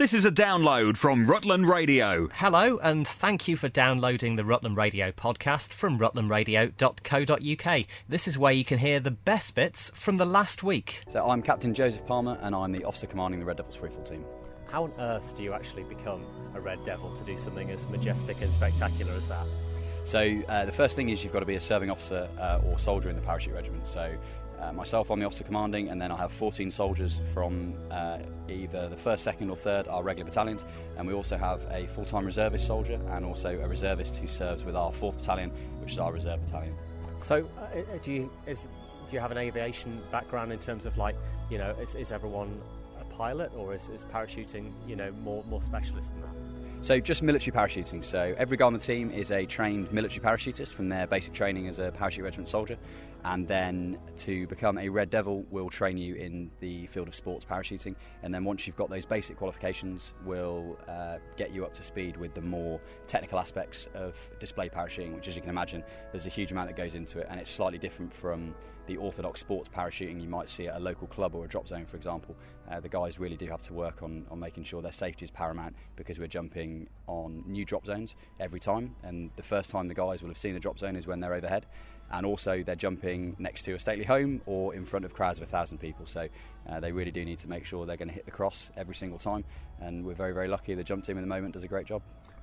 This is a download from Rutland Radio. Hello, and thank you for downloading the Rutland Radio podcast from rutlandradio.co.uk. This is where you can hear the best bits from the last week. So I'm Captain Joseph Palmer, and I'm the officer commanding the Red Devils freefall team. How on earth do you actually become a Red Devil to do something as majestic and spectacular as that? So the first thing is you've got to be a serving officer or soldier in the parachute regiment. So myself, I'm the officer commanding, and then I have 14 soldiers from either the 1st, 2nd or 3rd, our regular battalions, and we also have a full-time reservist soldier and also a reservist who serves with our 4th battalion, which is our reserve battalion. So do you have an aviation background in terms of, like, you know, is everyone a pilot, or is parachuting, you know, more specialist than that? So just military parachuting. So every guy on the team is a trained military parachutist from their basic training as a parachute regiment soldier, and then to become a Red Devil, we'll train you in the field of sports parachuting, and then once you've got those basic qualifications, we'll get you up to speed with the more technical aspects of display parachuting, which, as you can imagine, there's a huge amount that goes into it, and it's slightly different from the orthodox sports parachuting you might see at a local club or a drop zone, for example. The guys really do have to work on making sure their safety is paramount, because we're jumping on new drop zones every time, and the first time the guys will have seen the drop zone is when they're overhead, and also they're jumping next to a stately home or in front of crowds of 1,000 people, so they really do need to make sure they're going to hit the cross every single time, and we're very, very lucky. The jump team at the moment does a great job.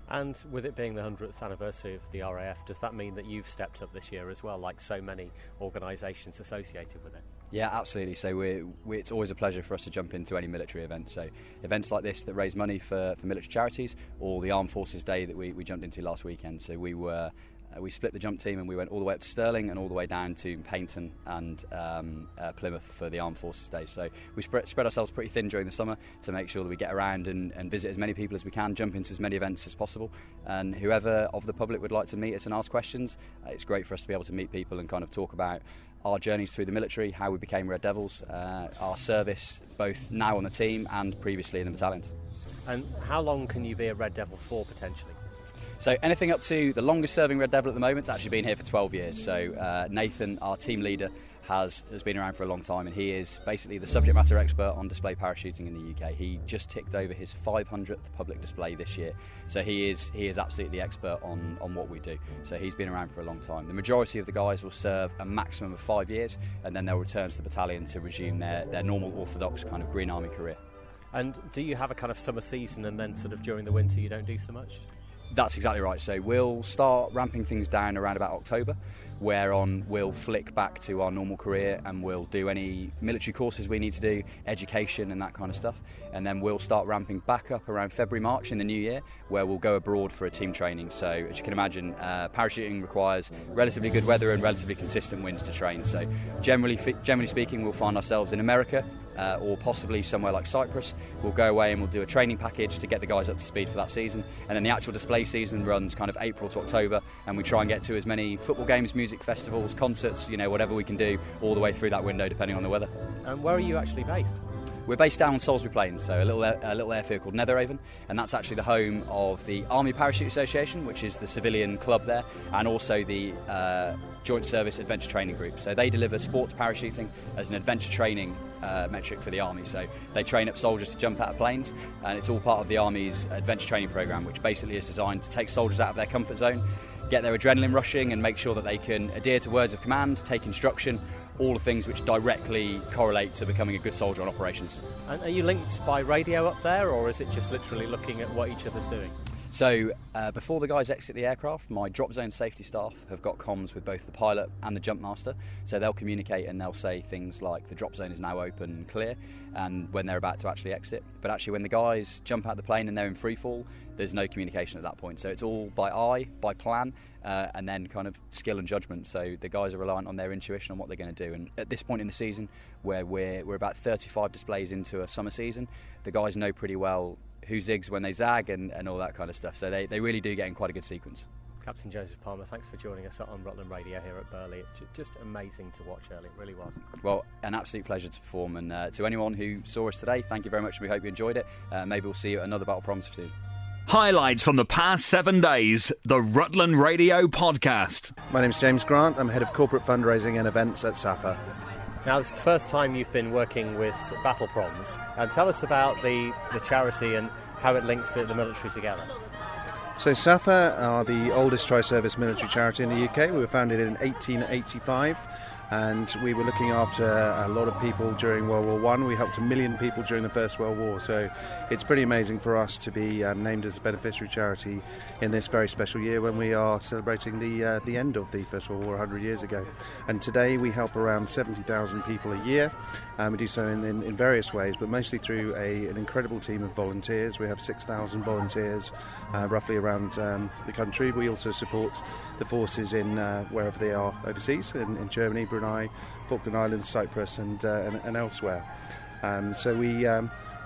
And with it being the 100th anniversary of the RAF, does that mean that you've stepped up this year as well, like so many organisations associated with it? Yeah, absolutely. So it's always a pleasure for us to jump into any military event. So events like this that raise money for military charities, or the Armed Forces Day that we jumped into last weekend. So we split the jump team and we went all the way up to Stirling and all the way down to Paignton and Plymouth for the Armed Forces Day. So we spread ourselves pretty thin during the summer to make sure that we get around and visit as many people as we can, jump into as many events as possible. And whoever of the public would like to meet us and ask questions, it's great for us to be able to meet people and kind of talk about our journeys through the military, how we became Red Devils, our service both now on the team and previously in the battalions. And how long can you be a Red Devil for, potentially? So anything up to the longest serving Red Devil at the moment has actually been here for 12 years. So Nathan, our team leader, has been around for a long time, and he is basically the subject matter expert on display parachuting in the UK. He just ticked over his 500th public display this year. So he is absolutely the expert on what we do. So he's been around for a long time. The majority of the guys will serve a maximum of 5 years, and then they'll return to the battalion to resume their normal orthodox kind of Green Army career. And do you have a kind of summer season, and then sort of during the winter you don't do so much? That's exactly right. So we'll start ramping things down around about October, whereon we'll flick back to our normal career and we'll do any military courses we need to do, education and that kind of stuff. And then we'll start ramping back up around February, March in the new year, where we'll go abroad for a team training. So as you can imagine, parachuting requires relatively good weather and relatively consistent winds to train. So generally speaking, we'll find ourselves in America, or possibly somewhere like Cyprus. We'll go away and we'll do a training package to get the guys up to speed for that season, and then the actual display season runs kind of April to October, and we try and get to as many football games, music festivals, concerts, you know, whatever we can do all the way through that window depending on the weather. And where are you actually based? We're based down on Salisbury Plains, so a little airfield called Netheravon, and that's actually the home of the Army Parachute Association, which is the civilian club there, and also the Joint Service Adventure Training Group. So they deliver sports parachuting as an adventure training metric for the Army. So they train up soldiers to jump out of planes, and it's all part of the Army's adventure training program, which basically is designed to take soldiers out of their comfort zone, get their adrenaline rushing, and make sure that they can adhere to words of command, take instruction, all the things which directly correlate to becoming a good soldier on operations. And are you linked by radio up there, or is it just literally looking at what each other's doing? So before the guys exit the aircraft, my drop zone safety staff have got comms with both the pilot and the jump master, so they'll communicate and they'll say things like the drop zone is now open and clear, and when they're about to actually exit. But actually when the guys jump out the plane and they're in free fall, there's no communication at that point, so it's all by eye, by plan, and then kind of skill and judgment. So the guys are reliant on their intuition on what they're going to do, and at this point in the season, where we're about 35 displays into a summer season, the guys know pretty well who zigs when they zag and all that kind of stuff. So they really do get in quite a good sequence. Captain Joseph Palmer, thanks for joining us on Rutland Radio here at Burley. It's just amazing to watch early, it really was. Well, an absolute pleasure to perform, and to anyone who saw us today, thank you very much, and we hope you enjoyed it. Maybe we'll see you at another Battle Promise soon. Highlights from the past 7 days, the Rutland Radio podcast. My name's James Grant. I'm Head of Corporate Fundraising and Events at SAFA. Now, it's the first time you've been working with Battle Proms. Tell us about the charity and how it links the military together. So SAFA are the oldest tri-service military charity in the UK. We were founded in 1885 and we were looking after a lot of people during World War I. We helped 1 million people during the First World War, so it's pretty amazing for us to be named as a beneficiary charity in this very special year when we are celebrating the end of the First World War 100 years ago. And today we help around 70,000 people a year. We do so in various ways, but mostly through an incredible team of volunteers. We have 6,000 volunteers roughly around the country. We also support the forces in wherever they are overseas, in Germany, Brunei, Falkland Islands, Cyprus and elsewhere. So we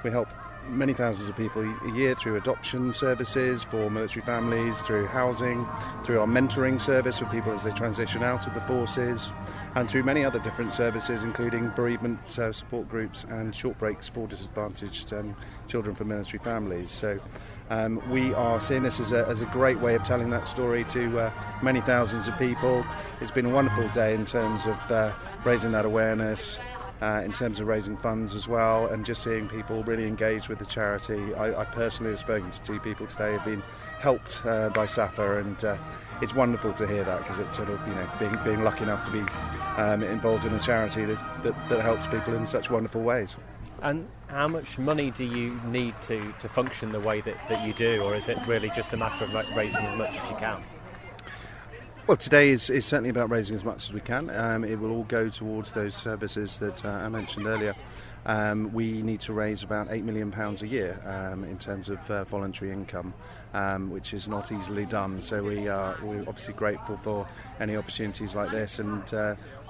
help many thousands of people a year through adoption services for military families, through housing, through our mentoring service for people as they transition out of the forces, and through many other different services including bereavement support groups and short breaks for disadvantaged children from military families. So we are seeing this as a great way of telling that story to many thousands of people. It's been a wonderful day in terms of raising that awareness, in terms of raising funds as well, and just seeing people really engaged with the charity. I personally have spoken to 2 people today who have been helped by SAFA, and it's wonderful to hear that, because it's sort of, being lucky enough to be involved in a charity that helps people in such wonderful ways. And how much money do you need to function the way that you do, or is it really just a matter of raising as much as you can? Well, today is certainly about raising as much as we can. It will all go towards those services that I mentioned earlier. We need to raise about £8 million a year in terms of voluntary income, which is not easily done. So we're obviously grateful for any opportunities like this, and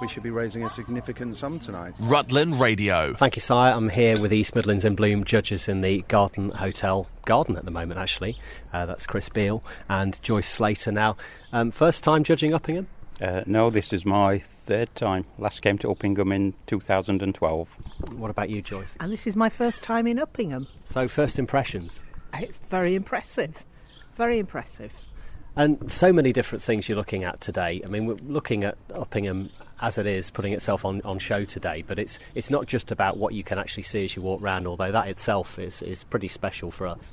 we should be raising a significant sum tonight. Rutland Radio. Thank you, Sire. I'm here with East Midlands in Bloom judges in the Garden Hotel Garden at the moment, actually. That's Chris Beale and Joyce Slater. Now, first time judging Uppingham? No, this is my 3rd time. Last came to Uppingham in 2012. What about you, Joyce? And this is my first time in Uppingham. So, first impressions? It's very impressive. Very impressive. And so many different things you're looking at today. I mean, we're looking at Uppingham as it is, putting itself on show today, but it's not just about what you can actually see as you walk round, although that itself is pretty special for us.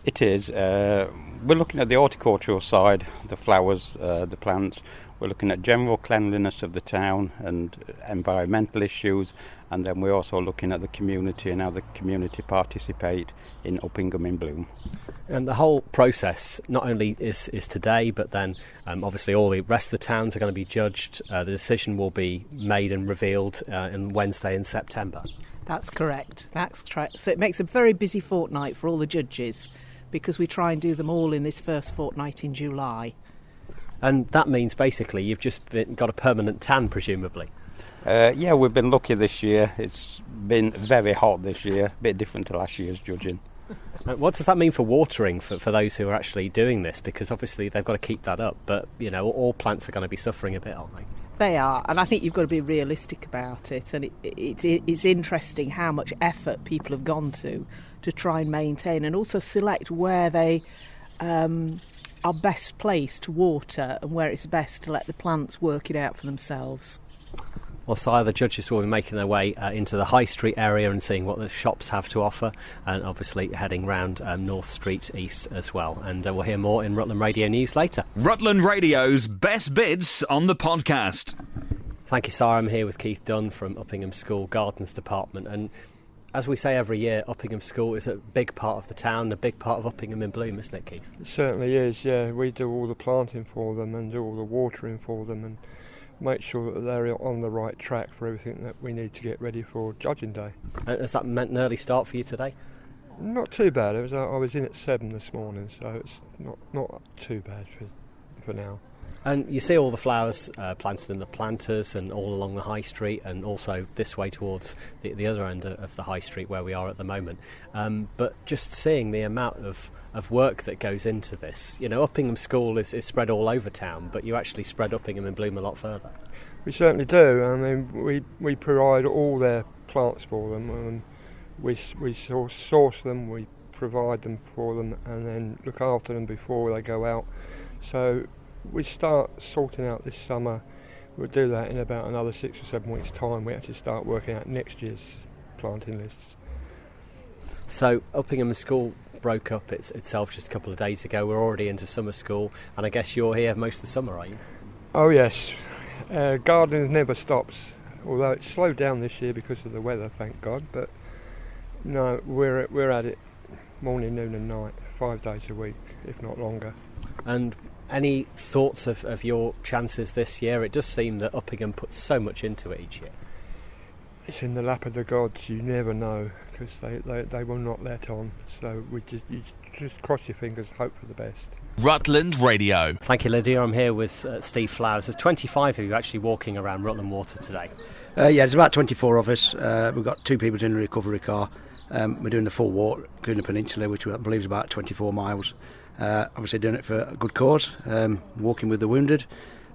It is. We're looking at the horticultural side, the flowers, the plants. We're looking at general cleanliness of the town and environmental issues, and then we're also looking at the community and how the community participate in Uppingham in Bloom. And the whole process not only is today, but then obviously all the rest of the towns are going to be judged. The decision will be made and revealed on Wednesday in September. That's correct. So it makes a very busy fortnight for all the judges, because we try and do them all in this first fortnight in July. And that means basically you've just got a permanent tan, presumably. Yeah, we've been lucky this year. It's been very hot this year, a bit different to last year's judging. What does that mean for watering for those who are actually doing this? Because obviously they've got to keep that up, but all plants are going to be suffering a bit, aren't they? They are, and I think you've got to be realistic about it, and it's interesting how much effort people have gone to try and maintain and also select where they are best placed to water and where it's best to let the plants work it out for themselves. Well, Sire, the judges will be making their way into the High Street area and seeing what the shops have to offer, and obviously heading round North Street East as well. And we'll hear more in Rutland Radio News later. Rutland Radio's best bits on the podcast. Thank you, Sire. I'm here with Keith Dunn from Uppingham School Gardens Department, and as we say every year, Uppingham School is a big part of the town, a big part of Uppingham in Bloom, isn't it, Keith? It certainly is, yeah. We do all the planting for them and do all the watering for them and make sure that they're on the right track for everything that we need to get ready for Judging Day. Has that meant an early start for you today? Not too bad. I was in at 7 this morning, so it's not too bad for now. And you see all the flowers planted in the planters and all along the High Street, and also this way towards the other end of the High Street where we are at the moment. But just seeing the amount of work that goes into this, Uppingham School is spread all over town, but you actually spread Uppingham and Bloom a lot further. We certainly do. I mean, we provide all their plants for them. We source them, we provide them for them, and then look after them before they go out. So we start sorting out this summer we'll do that in about another 6 or 7 weeks' time. We actually start working out next year's planting lists. So Uppingham School broke up itself just a couple of days ago. We're already into summer school, and I guess you're here most of the summer, are you? Oh yes, gardening never stops, although it's slowed down this year because of the weather, thank God, but no, we're at it morning, noon and night, 5 days a week, if not longer. And any thoughts of your chances this year? It does seem that Uppingham puts so much into it each year. It's in the lap of the gods, you never know, because they will not let on, so you just cross your fingers, hope for the best. Rutland Radio. Thank you, Lydia. I'm here with Steve Flowers. There's 25 of you actually walking around Rutland Water today. Yeah, there's about 24 of us. We've got 2 people in a recovery car. We're doing the full walk, including the peninsula, which I believe is about 24 miles. Obviously doing it for a good cause, walking with the wounded.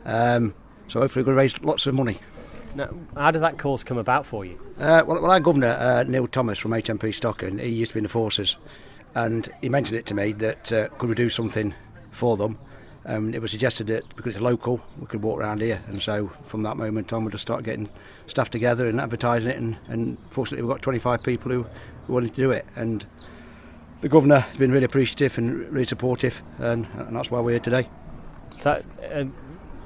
So hopefully we're going to raise lots of money. Now, how did that cause come about for you? Well, our governor, Neil Thomas from HMP Stockton, he used to be in the forces, and he mentioned it to me that could we do something for them. It was suggested that because it's local, we could walk around here, and so from that moment on, we just started getting staff together and advertising it, and fortunately we've got 25 people who wanted to do it, and the governor has been really appreciative and really supportive, and that's why we're here today. So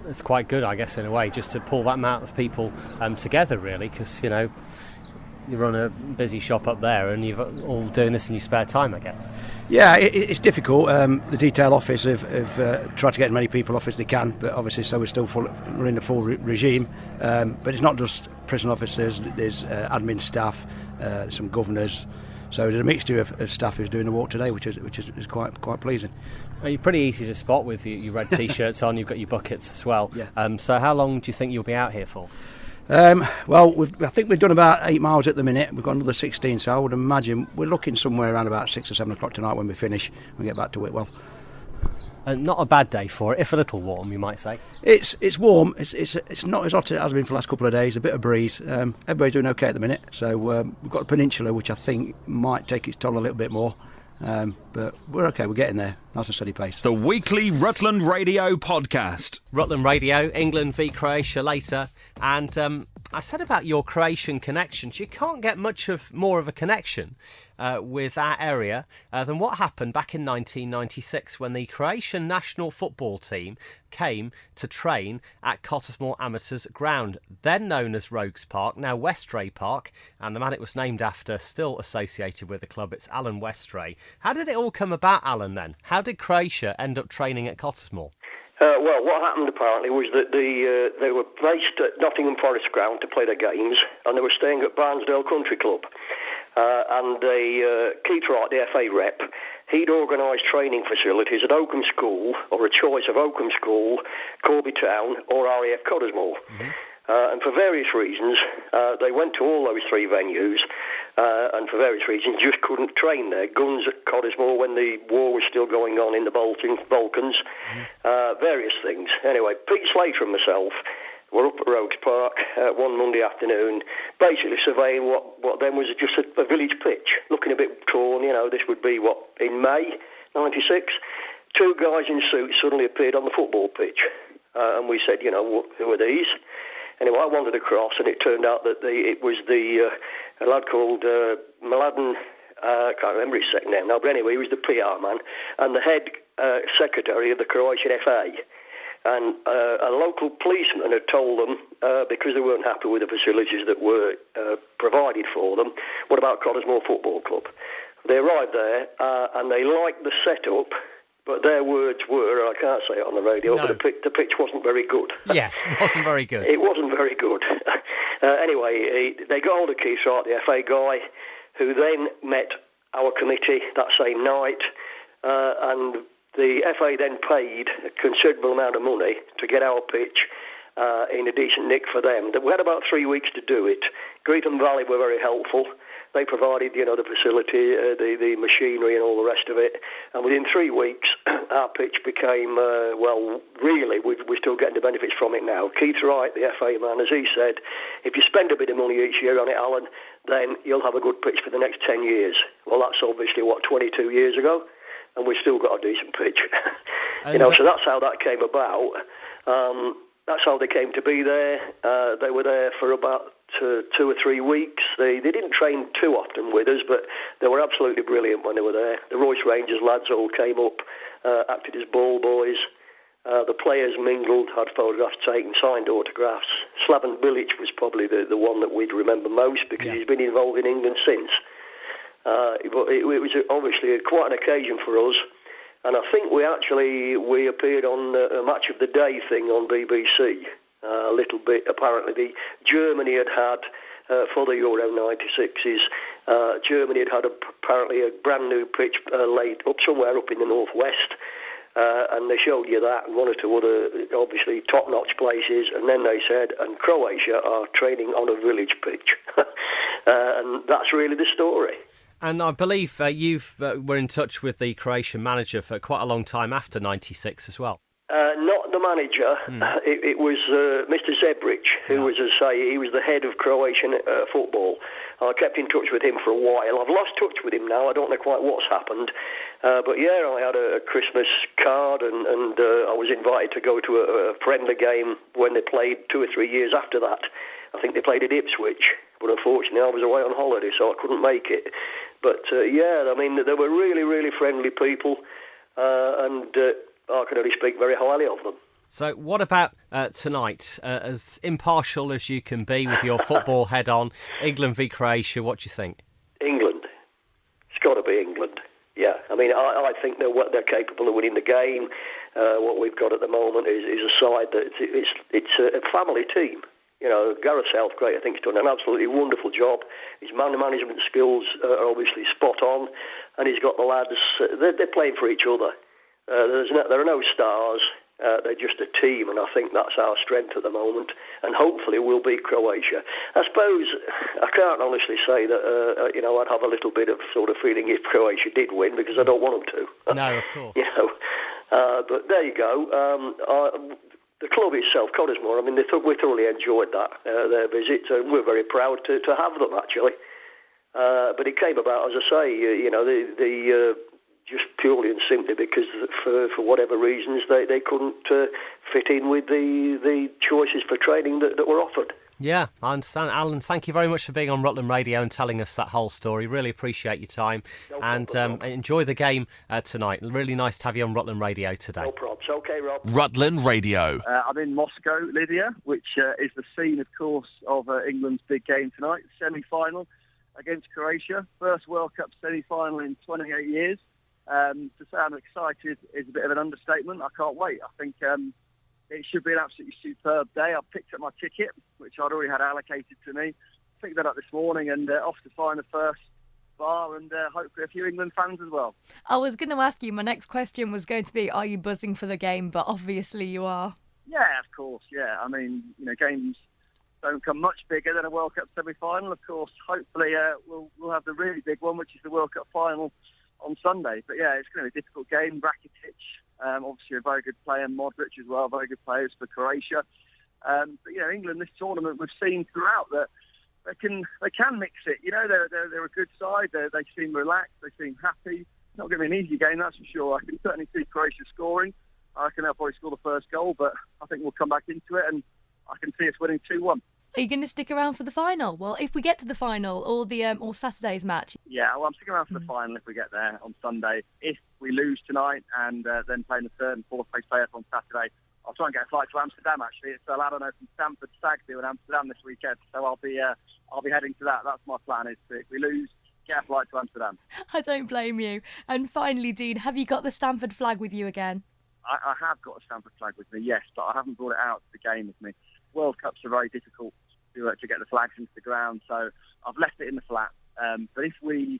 it's quite good, I guess, in a way, just to pull that amount of people together, really, because you run a busy shop up there and you're all doing this in your spare time, I guess. Yeah, it's difficult. The detail office have tried to get as many people off as they can, but obviously so we're in the full regime. But it's not just prison officers, there's admin staff, there's some governors. So there's a mixture of staff who's doing the walk today, which is quite pleasing. You're pretty easy to spot with your red T-shirts on, you've got your buckets as well. Yeah. So how long do you think you'll be out here for? Well, I think we've done about 8 miles at the minute. We've got another 16, so I would imagine we're looking somewhere around about 6 or 7 o'clock tonight when we finish and get back to Whitwell. Not a bad day for it, if a little warm, you might say. It's warm. It's not as hot as it has been for the last couple of days. A bit of breeze. Everybody's doing okay at the minute. So we've got a peninsula, which I think might take its toll a little bit more. But we're okay. We're getting there. Nice and steady pace. The weekly Rutland Radio podcast. Rutland Radio, England v Croatia later, and I said about your Croatian connections, you can't get more of a connection with our area than what happened back in 1996 when the Croatian national football team came to train at Cottesmore Amateurs Ground, then known as Rogues Park, now Westray Park, and the man it was named after still associated with the club, it's Alan Westray. How did it all come about, Alan, then? How did Croatia end up training at Cottesmore? Well, what happened apparently was that they were based at Nottingham Forest Ground to play their games, and they were staying at Barnsdale Country Club. And Keith Wright, the FA rep, he'd organised training facilities at Oakham School, or a choice of Oakham School, Corby Town, or RAF Cottesmore. Mm-hmm. And for various reasons, they went to all those 3 venues, and for various reasons just couldn't train there. Guns at Cottesmore when the war was still going on in the Balkans, various things. Anyway, Pete Slater and myself were up at Rogues Park one Monday afternoon, basically surveying what then was just a village pitch, looking a bit torn. This would be, in May 96? 2 guys in suits suddenly appeared on the football pitch, and we said, who are these? Anyway, I wandered across, and it turned out that it was a lad called Mladen, I can't remember his second name now, but anyway, he was the PR man, and the head secretary of the Croatian FA. And a local policeman had told them, because they weren't happy with the facilities that were provided for them, what about Cottesmore Football Club? They arrived there, and they liked the setup, but their words were, I can't say it on the radio, no. But the pitch wasn't very good. Yes, it wasn't very good. It wasn't very good. Anyway, they got hold of Keith Wright, the FA guy, who then met our committee that same night, and the FA then paid a considerable amount of money to get our pitch in a decent nick for them. We had about 3 weeks to do it. Greetham Valley were very helpful. They provided, the facility, the machinery and all the rest of it. And within 3 weeks, our pitch became, really, we're still getting the benefits from it now. Keith Wright, the FA man, as he said, if you spend a bit of money each year on it, Alan, then you'll have a good pitch for the next 10 years. Well, that's obviously, 22 years ago? And we've still got a decent pitch. So that's how that came about. that's how they came to be there. They were there for about 2 or 3 weeks. They didn't train too often with us, but they were absolutely brilliant when they were there. The Royce Rangers lads all came up, acted as ball boys. The players mingled, had photographs taken, signed autographs. Slaven Bilic was probably the one that we'd remember most because he's been involved in England since. But it was obviously quite an occasion for us. And I think we appeared on a Match of the Day thing on BBC a little bit. Apparently, Germany had for the Euro 96s, Germany had apparently a brand new pitch laid up somewhere up in the northwest. And they showed you that and one or two other, obviously, top-notch places. And then they said, and Croatia are training on a village pitch. And that's really the story. And I believe you were in touch with the Croatian manager for quite a long time after '96 as well. Not the manager. It was Mr. Zebric, who was, as I say, he was the head of Croatian football. I kept in touch with him for a while. I've lost touch with him now. I don't know quite what's happened. But yeah, I had a Christmas card and I was invited to go to a friendly game when they played 2 or 3 years after that. I think they played at Ipswich. But unfortunately, I was away on holiday, so I couldn't make it. But yeah, I mean, they were really, really friendly people. And I can only speak very highly of them. So what about tonight? As impartial as you can be with your football head on, England v Croatia, what do you think? England. It's got to be England. Yeah, I mean, I think they're capable of winning the game. What we've got at the moment is a side that it's a family team. You know, Gareth Southgate, I think, has done an absolutely wonderful job. His management skills are obviously spot on, and he's got the lads. They're playing for each other. There are no stars. They're just a team, and I think that's our strength at the moment. And hopefully we'll beat Croatia. I suppose I can't honestly say that I'd have a little bit of sort of feeling if Croatia did win because I don't want them to. No, of course. But there you go. The club itself, Cottesmore, I mean, we thoroughly enjoyed that their visit, and we're very proud to have them actually. But it came about, as I say, just purely and simply because for whatever reasons they couldn't fit in with the choices for training that were offered. Yeah, I understand. Alan, thank you very much for being on Rutland Radio and telling us that whole story. Really appreciate your time. No problem, enjoy the game tonight. Really nice to have you on Rutland Radio today. No problems. Okay, Rob. Rutland Radio. I'm in Moscow, Lydia, which is the scene, of course, of England's big game tonight, semi-final against Croatia. First World Cup semi-final in 28 years. To say I'm excited is a bit of an understatement. I can't wait. I think it should be an absolutely superb day. I've picked up my ticket, which I'd already had allocated to me. Picked that up this morning and off to find the first bar and hopefully a few England fans as well. I was going to ask you, my next question was going to be, are you buzzing for the game? But obviously you are. Yeah, of course, yeah. I mean, games don't come much bigger than a World Cup semi-final. Of course, hopefully we'll have the really big one, which is the World Cup final on Sunday. But yeah, it's going to be a difficult game. Rakitic, obviously a very good player, Modric as well, very good players for Croatia. But England this tournament we've seen throughout that they can mix it. They're a good side. They seem relaxed. They seem happy. It's not going to be an easy game, that's for sure. I can certainly see Croatia scoring. I reckon they'll probably score the first goal, but I think we'll come back into it and I can see us winning 2-1. Are you going to stick around for the final? Well, if we get to the final or or Saturday's match. Yeah, well, I'm sticking around for the final if we get there on Sunday. If we lose tonight and then playing the third and fourth place playoff on Saturday, I'll try and get a flight to Amsterdam. Actually, it's a lad I know from Stamford Stag do in Amsterdam this weekend, so I'll be heading to that. That's my plan. Is if we lose, get a flight to Amsterdam. I don't blame you. And finally, Dean, have you got the Stamford flag with you again? I have got a Stamford flag with me, yes, but I haven't brought it out to the game with me. World Cups are very difficult to get the flags into the ground, so I've left it in the flat. But if we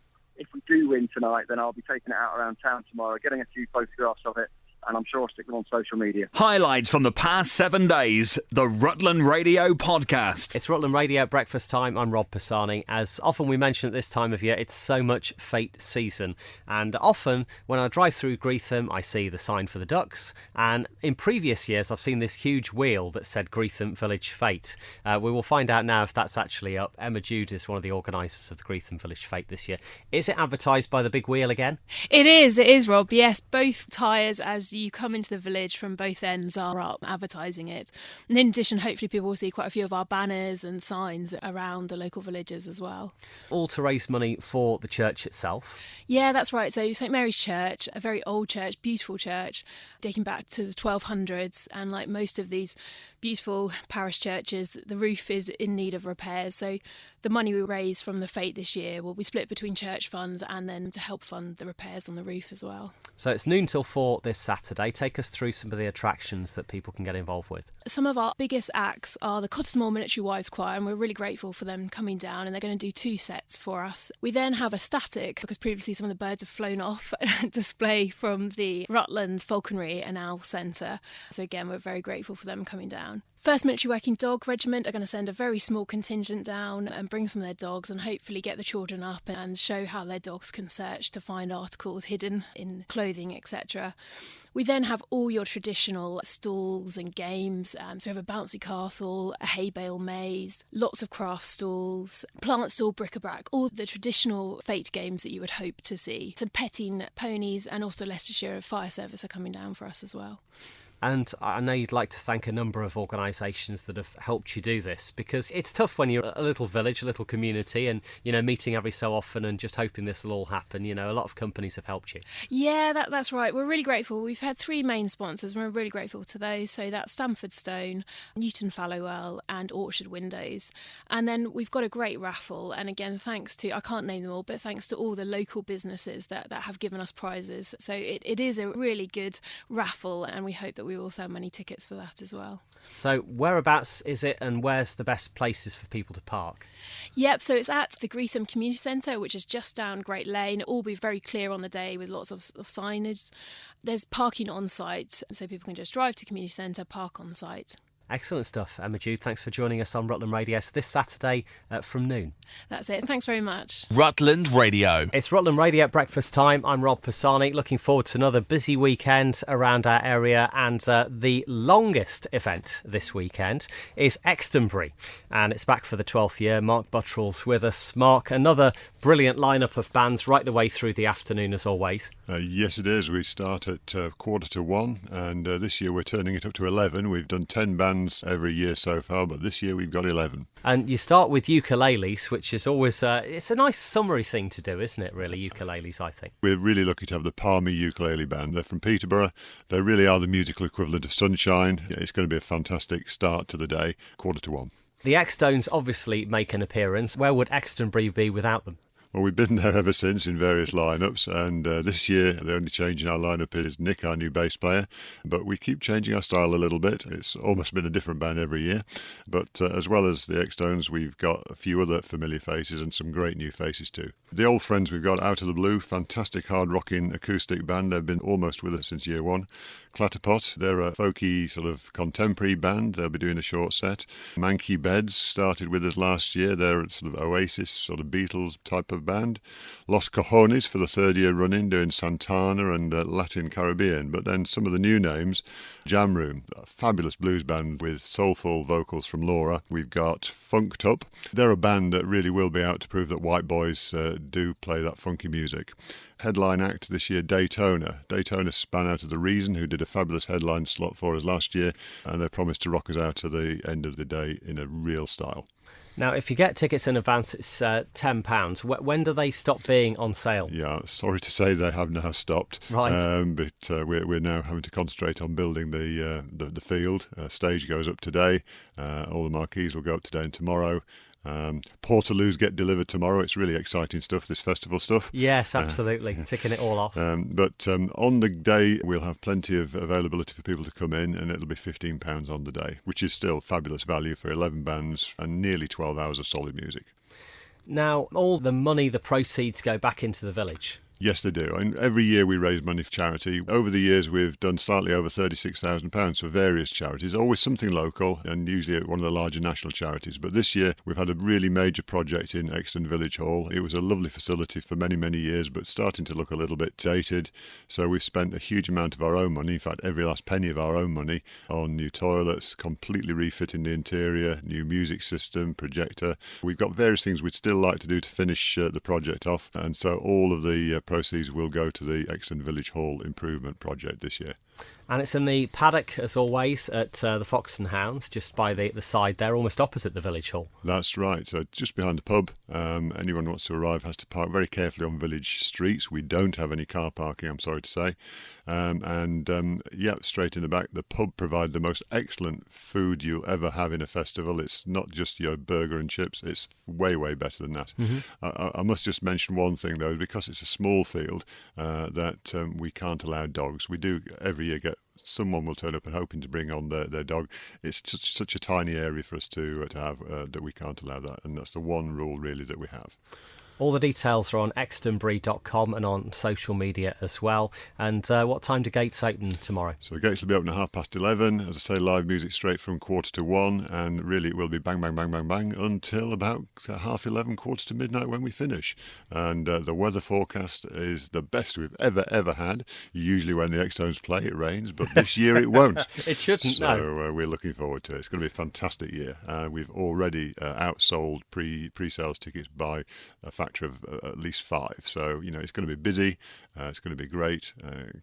do win tonight, then I'll be taking it out around town tomorrow, getting a few photographs of it, and I'm sure I'll stick them on social media. Highlights from the past 7 days, the Rutland Radio podcast. It's Rutland Radio at breakfast time. I'm Rob Pisani. As often we mention at this time of year, it's so much fate season. And often when I drive through Greetham, I see the sign for the Ducks. And in previous years, I've seen this huge wheel that said Greetham Village Fate. We will find out now if that's actually up. Emma Jude is one of the organisers of the Greetham Village Fate this year. Is it advertised by the big wheel again? It is, Rob. Yes, both tyres, as you come into the village from both ends are up advertising it. And in addition, hopefully people will see quite a few of our banners and signs around the local villages as well. All to raise money for the church itself. Yeah, that's right. So St Mary's Church, a very old church, beautiful church, dating back to the 1200s. And like most of these beautiful parish churches, the roof is in need of repairs. So the money we raise from the fete this year will be split between church funds and then to help fund the repairs on the roof as well. So it's noon till 4 this Saturday. Take us through some of the attractions that people can get involved with. Some of our biggest acts are the Cottesmore Military Wives Choir, and we're really grateful for them coming down, and they're going to do 2 sets for us. We then have a static, because previously some of the birds have flown off, display from the Rutland Falconry and Owl Centre. So again, we're very grateful for them coming down. First Military Working Dog Regiment are going to send a very small contingent down and bring some of their dogs and hopefully get the children up and show how their dogs can search to find articles hidden in clothing, etc. We then have all your traditional stalls and games. So we have a bouncy castle, a hay bale maze, lots of craft stalls, plant stall, bric-a-brac, all the traditional fete games that you would hope to see. Some petting ponies, and also Leicestershire Fire Service are coming down for us as well. And I know you'd like to thank a number of organisations that have helped you do this, because it's tough when you're a little village, a little community, and, you know, meeting every so often and just hoping this will all happen. You know, a lot of companies have helped you. Yeah, that's right. We're really grateful. We've had 3 main sponsors, and we're really grateful to those. So that's Stamford Stone, Newton Fallowell and Orchard Windows. And then we've got a great raffle. And again, thanks to, I can't name them all, but thanks to all the local businesses that have given us prizes. So it is a really good raffle, and we hope that we will sell many tickets for that as well. So whereabouts is it, and where's the best places for people to park? Yep, so it's at the Greetham Community Centre, which is just down Great Lane. It will be very clear on the day with lots of signage. There's parking on site, so people can just drive to Community Centre, park on site. Excellent stuff. Emma Jude, thanks for joining us on Rutland Radio this Saturday from noon. That's it. Thanks very much. Rutland Radio. It's Rutland Radio at breakfast time. I'm Rob Pisani. Looking forward to another busy weekend around our area, and the longest event this weekend is Extonbury, and it's back for the 12th year. Mark Buttrell's with us. Mark, another brilliant lineup of bands right the way through the afternoon as always. Yes, it is. We start at 1:45, and this year we're turning it up to 11. We've done 10 bands every year so far, but this year we've got 11. And you start with ukuleles, which is always it's a nice summery thing to do, isn't it, really, ukuleles, I think. We're really lucky to have the Palmy Ukulele Band. They're from Peterborough. They really are the musical equivalent of Sunshine. It's going to be a fantastic start to the day, 1:45. The Extones obviously make an appearance. Where would Extonbury be without them? Well, we've been there ever since in various lineups, and this year the only change in our lineup is Nick, our new bass player, but we keep changing our style a little bit. It's almost been a different band every year, but as well as the Extones, we've got a few other familiar faces and some great new faces too. The old friends we've got, Out of the Blue, fantastic hard-rocking acoustic band. They've been almost with us since year 1. Clatterpot, they're a folky sort of contemporary band. They'll be doing a short set. Manky Beds started with us last year. They're a sort of Oasis, sort of Beatles type of band. Los Cojones for the 3rd year running, doing Santana and Latin Caribbean. But then some of the new names, Jam Room, a fabulous blues band with soulful vocals from Laura. We've got Funked Up. They're a band that really will be out to prove that white boys do play that funky music. Headline act this year, Daytona. Daytona span out of The Reason, who did a fabulous headline slot for us last year, and they promised to rock us out to the end of the day in a real style. Now, if you get tickets in advance, it's £10. When do they stop being on sale? Yeah, sorry to say they have now stopped. Right. But we're now having to concentrate on building the field. Stage goes up today. All the marquees will go up today and tomorrow. Portaloos get delivered tomorrow. It's really exciting stuff, this festival stuff. Yes, absolutely. Ticking it all off. But on the day, we'll have plenty of availability for people to come in, and it'll be £15 on the day, which is still fabulous value for 11 bands and nearly 12 hours of solid music. Now, all the money, the proceeds go back into the village. Yes, they do. And every year we raise money for charity. Over the years, we've done slightly over £36,000 for various charities, always something local and usually one of the larger national charities. But this year, we've had a really major project in Exton Village Hall. It was a lovely facility for many, many years, but starting to look a little bit dated. So we've spent a huge amount of our own money, in fact, every last penny of our own money, on new toilets, completely refitting the interior, new music system, projector. We've got various things we'd still like to do to finish the project off. And so all of the proceeds will go to the Exton Village Hall improvement project this year. And it's in the paddock, as always, at the Fox and Hounds, just by the side there, almost opposite the village hall. That's right. So just behind the pub. Anyone who wants to arrive has to park very carefully on village streets. We don't have any car parking, I'm sorry to say. Straight in the back, the pub provide the most excellent food you'll ever have in a festival. It's not just your burger and chips. It's way, way better than that. Mm-hmm. I must just mention one thing, though, because it's a small field, that we can't allow dogs. We do every year get someone will turn up and hoping to bring on their dog. It's just such a tiny area for us to have that we can't allow that, and that's the one rule really that we have. All the details are on extonbury.com and on social media as well. And what time do gates open tomorrow? So the gates will be open at 11:30. As I say, live music straight from 1:45, and really it will be bang, bang, bang, bang, bang until about 11:30, 1:45 midnight when we finish. And the weather forecast is the best we've ever had. Usually when the Extones play, it rains, but this year it won't. It shouldn't, no. So we're looking forward to it. It's going to be a fantastic year. We've already outsold pre-sales tickets by a factor of at least 5. So, it's going to be busy. It's going to be great.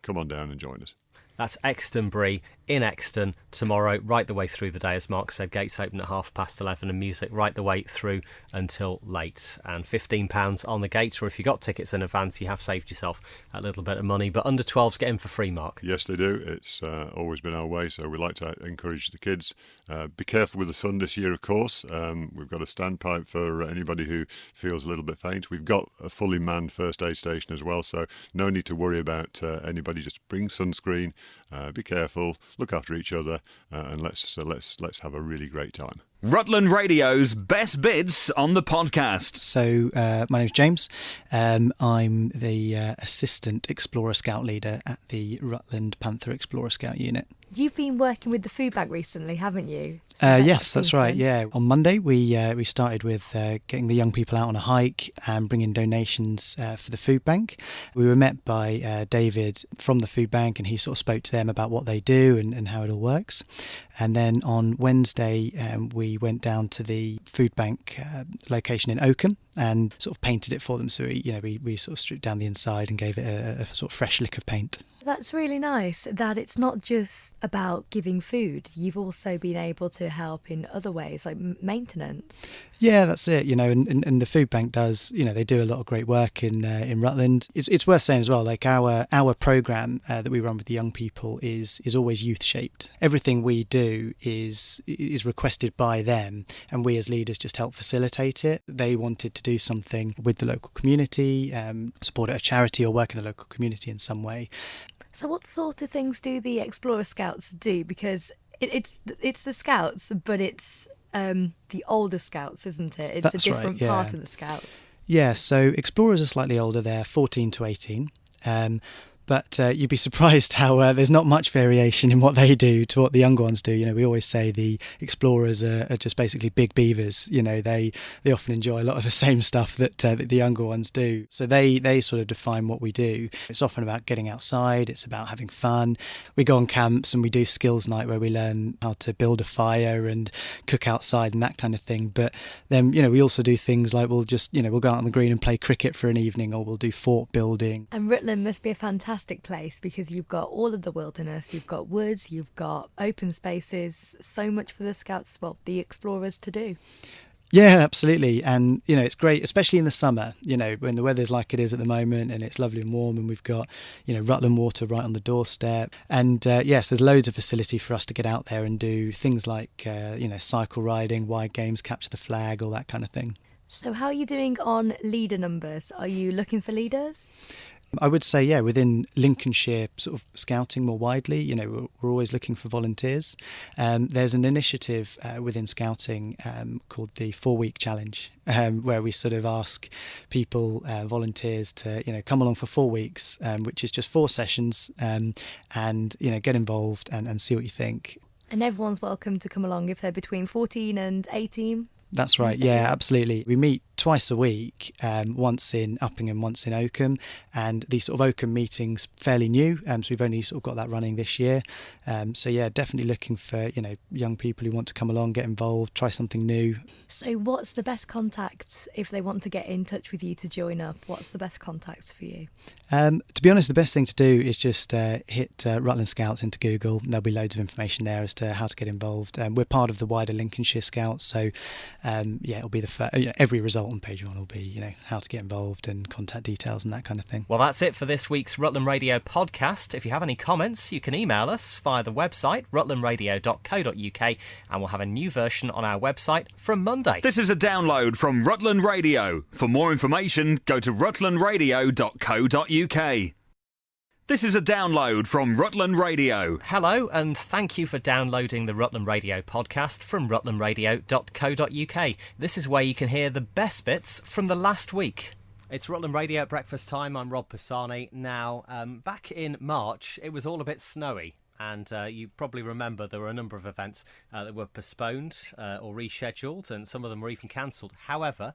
Come on down and join us. That's Extonbury in Exton tomorrow, right the way through the day. As Mark said, gates open at 11:30 and music right the way through until late. And £15 on the gates, or if you got tickets in advance, you have saved yourself a little bit of money. But under 12s get in for free, Mark. Yes, they do. It's always been our way, so we like to encourage the kids. Be careful with the sun this year, of course. We've got a standpipe for anybody who feels a little bit faint. We've got a fully manned first aid station as well, so no need to worry about anybody. Just bring sunscreen. Be careful, look after each other, and let's have a really great time. Rutland Radio's best bits on the podcast. So my name's James. I'm the Assistant Explorer Scout Leader at the Rutland Panther Explorer Scout Unit. You've been working with the food bank recently, haven't you? Yes, that's right. Yeah, on Monday we started with getting the young people out on a hike and bringing donations for the food bank. We were met by David from the food bank, and he sort of spoke to them about what they do and how it all works. And then on Wednesday we went down to the food bank location in Oakham and sort of painted it for them. So we sort of stripped down the inside and gave it a sort of fresh lick of paint. That's really nice that it's not just about giving food. You've also been able to help in other ways, like maintenance. Yeah, that's it. And the food bank does. They do a lot of great work in Rutland. It's worth saying as well. Like our program that we run with the young people is always youth shaped. Everything we do is requested by them, and we as leaders just help facilitate it. They wanted to do something with the local community, support a charity or work in the local community in some way. So what sort of things do the Explorer Scouts do? Because it's the Scouts, but it's the older Scouts, isn't it? It's That's a different right, yeah. part of the Scouts. Yeah, so Explorers are slightly older. They're 14 to 18. But you'd be surprised how there's not much variation in what they do to what the younger ones do. We always say the explorers are just basically big beavers. They often enjoy a lot of the same stuff that the younger ones do. So they sort of define what we do. It's often about getting outside. It's about having fun. We go on camps and we do skills night where we learn how to build a fire and cook outside and that kind of thing. But then, we also do things like we'll go out on the green and play cricket for an evening, or we'll do fort building. And Rutland must be a fantastic place because you've got all of the wilderness, you've got woods, you've got open spaces, so much for the Scouts, the explorers to do. Yeah, absolutely. And, it's great, especially in the summer, when the weather's like it is at the moment and it's lovely and warm, and we've got, Rutland water right on the doorstep. And yes, there's loads of facility for us to get out there and do things like, cycle riding, wide games, capture the flag, all that kind of thing. So how are you doing on leader numbers? Are you looking for leaders? I would say, yeah, within Lincolnshire sort of scouting more widely, we're always looking for volunteers. There's an initiative within scouting called the 4-week challenge, where we sort of ask people, volunteers, to, come along for 4 weeks, which is just 4 sessions, and, get involved and see what you think. And everyone's welcome to come along if they're between 14 and 18? That's right, yeah, absolutely. We meet twice a week, once in Uppingham, once in Oakham, and these sort of Oakham meetings fairly new, so we've only sort of got that running this year. So yeah, definitely looking for, young people who want to come along, get involved, try something new. So what's the best contacts if they want to get in touch with you to join up? What's the best contacts for you? To be honest, the best thing to do is just hit Rutland Scouts into Google. There'll be loads of information there as to how to get involved. We're part of the wider Lincolnshire Scouts, so it'll be every result on page 1 will be, how to get involved and contact details and that kind of thing. Well, that's it for this week's Rutland Radio podcast. If you have any comments, you can email us via the website rutlandradio.co.uk, and we'll have a new version on our website from Monday. This is a download from Rutland Radio. For more information, go to rutlandradio.co.uk. This is a download from Rutland Radio. Hello, and thank you for downloading the Rutland Radio podcast from rutlandradio.co.uk. This is where you can hear the best bits from the last week. It's Rutland Radio at breakfast time. I'm Rob Pisani. Now, back in March, it was all a bit snowy. And you probably remember there were a number of events that were postponed or rescheduled, and some of them were even cancelled. However,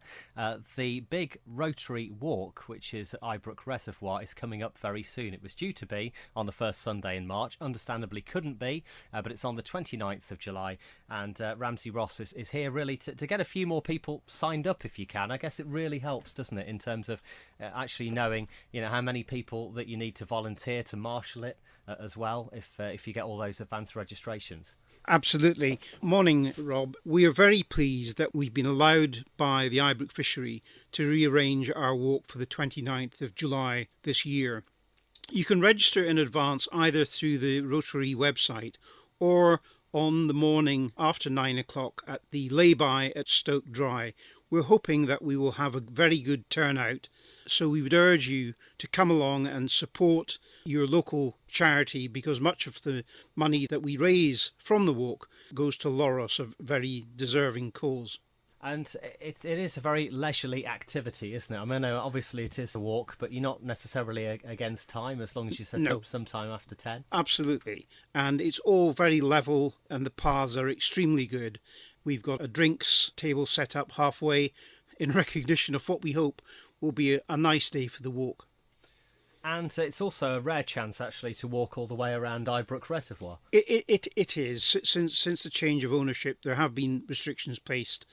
the big Rotary Walk, which is at Ibrook Reservoir, is coming up very soon. It was due to be on the first Sunday in March. Understandably couldn't be, but it's on the 29th of July. And Ramsey Ross is here really to get a few more people signed up if you can. I guess it really helps, doesn't it, in terms of actually knowing how many people that you need to volunteer to marshal it as well if you get all those advance registrations. Absolutely. Morning, Rob. We are very pleased that we've been allowed by the Ibrook Fishery to rearrange our walk for the 29th of July this year. You can register in advance either through the Rotary website or on the morning after 9 o'clock at the lay-by at Stoke Dry. We're hoping that we will have a very good turnout, so we would urge you to come along and support your local charity, because much of the money that we raise from the walk goes to Loros, a very deserving cause. And it is a very leisurely activity, isn't it? I mean, obviously it is a walk, but you're not necessarily against time as long as you set up some time after 10. Absolutely. And it's all very level and the paths are extremely good. We've got a drinks table set up halfway in recognition of what we hope will be a nice day for the walk. And it's also a rare chance, actually, to walk all the way around Ibrook Reservoir. It is. Since the change of ownership, there have been restrictions placed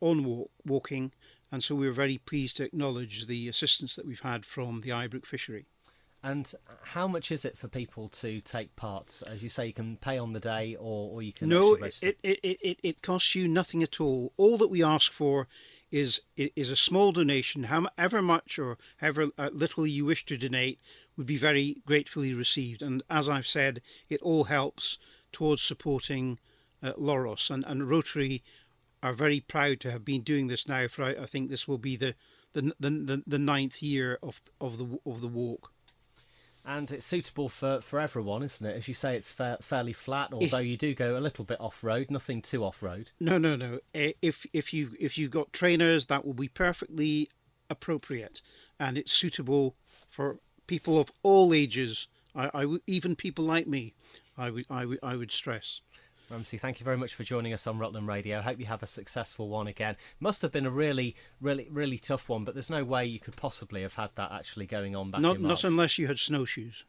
on walking, and so we're very pleased to acknowledge the assistance that we've had from the Ibrook Fishery. And how much is it for people to take part? As you say, you can pay on the day, or you can register. It costs you nothing at all. All that we ask for is a small donation. However much or however little you wish to donate would be very gratefully received. And as I've said, it all helps towards supporting Loros, and Rotary are very proud to have been doing this now for, I think this will be the 9th year of the walk. And it's suitable for everyone, isn't it? As you say, it's fairly flat, although you do go a little bit off-road, nothing too off-road. No. If you've got trainers, that will be perfectly appropriate, and it's suitable for people of all ages. Even people like me, I would stress. Ramsey, thank you very much for joining us on Rutland Radio. I hope you have a successful one again. Must have been a really, really, really tough one, but there's no way you could possibly have had that actually going on back in March. Not unless you had snowshoes.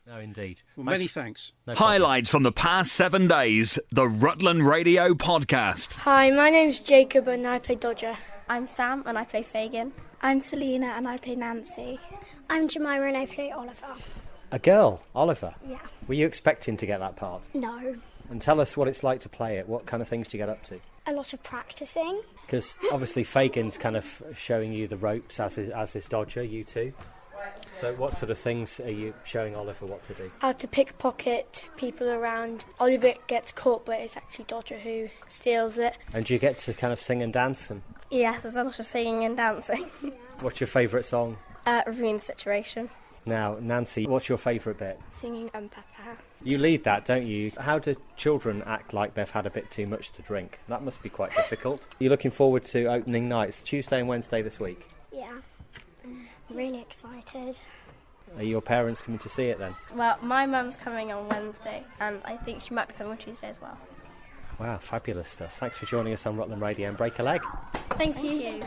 No, indeed. Well, many thanks. No Highlights from the past 7 days, the Rutland Radio podcast. Hi, my name's Jacob and I play Dodger. I'm Sam and I play Fagin. I'm Selena and I play Nancy. I'm Jemima and I play Oliver. A girl, Oliver? Yeah. Were you expecting to get that part? No. And tell us what it's like to play it. What kind of things do you get up to? A lot of practicing. Because obviously Fagin's kind of showing you the ropes, as is Dodger, you two. So what sort of things are you showing Oliver what to do? How to pickpocket people around. Oliver gets caught, but it's actually Dodger who steals it. And do you get to kind of sing and dance? Yes, there's a lot of singing and dancing. What's your favourite song? Reviewing the situation. Now, Nancy, what's your favourite bit? Singing Pepper. You lead that, don't you? How do children act like they've had a bit too much to drink? That must be quite difficult. You're looking forward to opening nights, Tuesday and Wednesday this week? Yeah, I'm really excited. Are your parents coming to see it then? Well, my mum's coming on Wednesday, and I think she might be coming on Tuesday as well. Wow, fabulous stuff. Thanks for joining us on Rutland Radio, and break a leg. Thank you.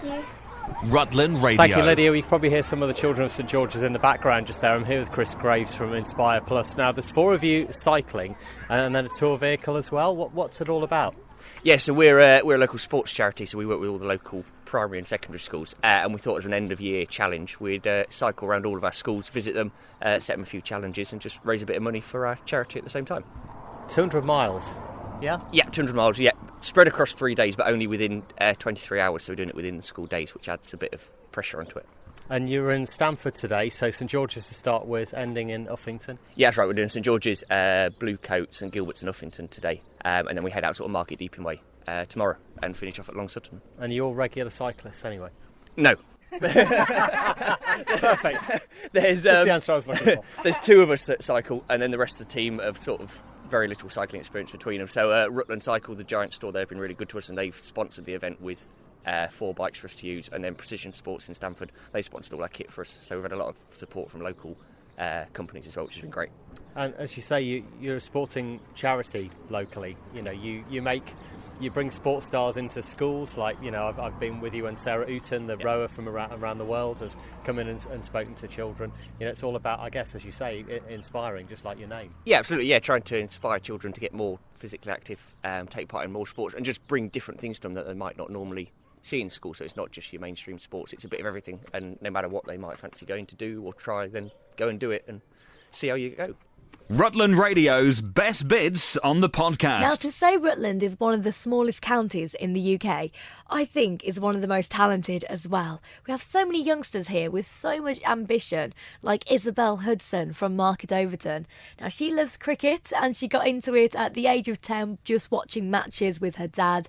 Rutland Radio. Thank you, Lydia. You can probably hear some of the children of St George's in the background just there. I'm here with Chris Graves from Inspire Plus. Now, there's 4 of you cycling and then a tour vehicle as well. What's it all about? Yeah, so we're a local sports charity, so we work with all the local primary and secondary schools, and we thought as an end-of-year challenge we'd cycle around all of our schools, visit them, set them a few challenges and just raise a bit of money for our charity at the same time. 200 miles, yeah? Yeah, 200 miles, yeah. Spread across 3 days, but only within 23 hours, so we're doing it within the school days, which adds a bit of pressure onto it. And you're in Stamford today, so St George's to start with, ending in Uffington? Yeah, that's right, we're doing St George's, Bluecoats and Gilbert's and Uffington today, and then we head out sort of Market Deeping Way tomorrow and finish off at Long Sutton. And you're regular cyclists anyway? No. Perfect. That's the answer I was looking for. There's 2 of us that cycle, and then the rest of the team have sort of very little cycling experience between them. So Rutland Cycle, the giant store, they've been really good to us, and they've sponsored the event with 4 bikes for us to use, and then Precision Sports in Stamford, they sponsored all our kit for us. So we've had a lot of support from local companies as well, which has been great. And as you say, you're a sporting charity locally. You know, you bring sports stars into schools. Like, you know, I've been with you and Sarah Ooten, the rower from around the world, has come in and spoken to children. You know, it's all about, I guess, as you say, inspiring, just like your name. Yeah, absolutely. Yeah, trying to inspire children to get more physically active, take part in more sports, and just bring different things to them that they might not normally see in school. So it's not just your mainstream sports; it's a bit of everything. And no matter what they might fancy going to do or try, then go and do it and see how you go. Rutland Radio's best bits on the podcast. Now, to say Rutland is one of the smallest counties in the UK, I think is one of the most talented as well. We have so many youngsters here with so much ambition, like Isabel Hudson from Market Overton. Now, she loves cricket and she got into it at the age of 10, just watching matches with her dad.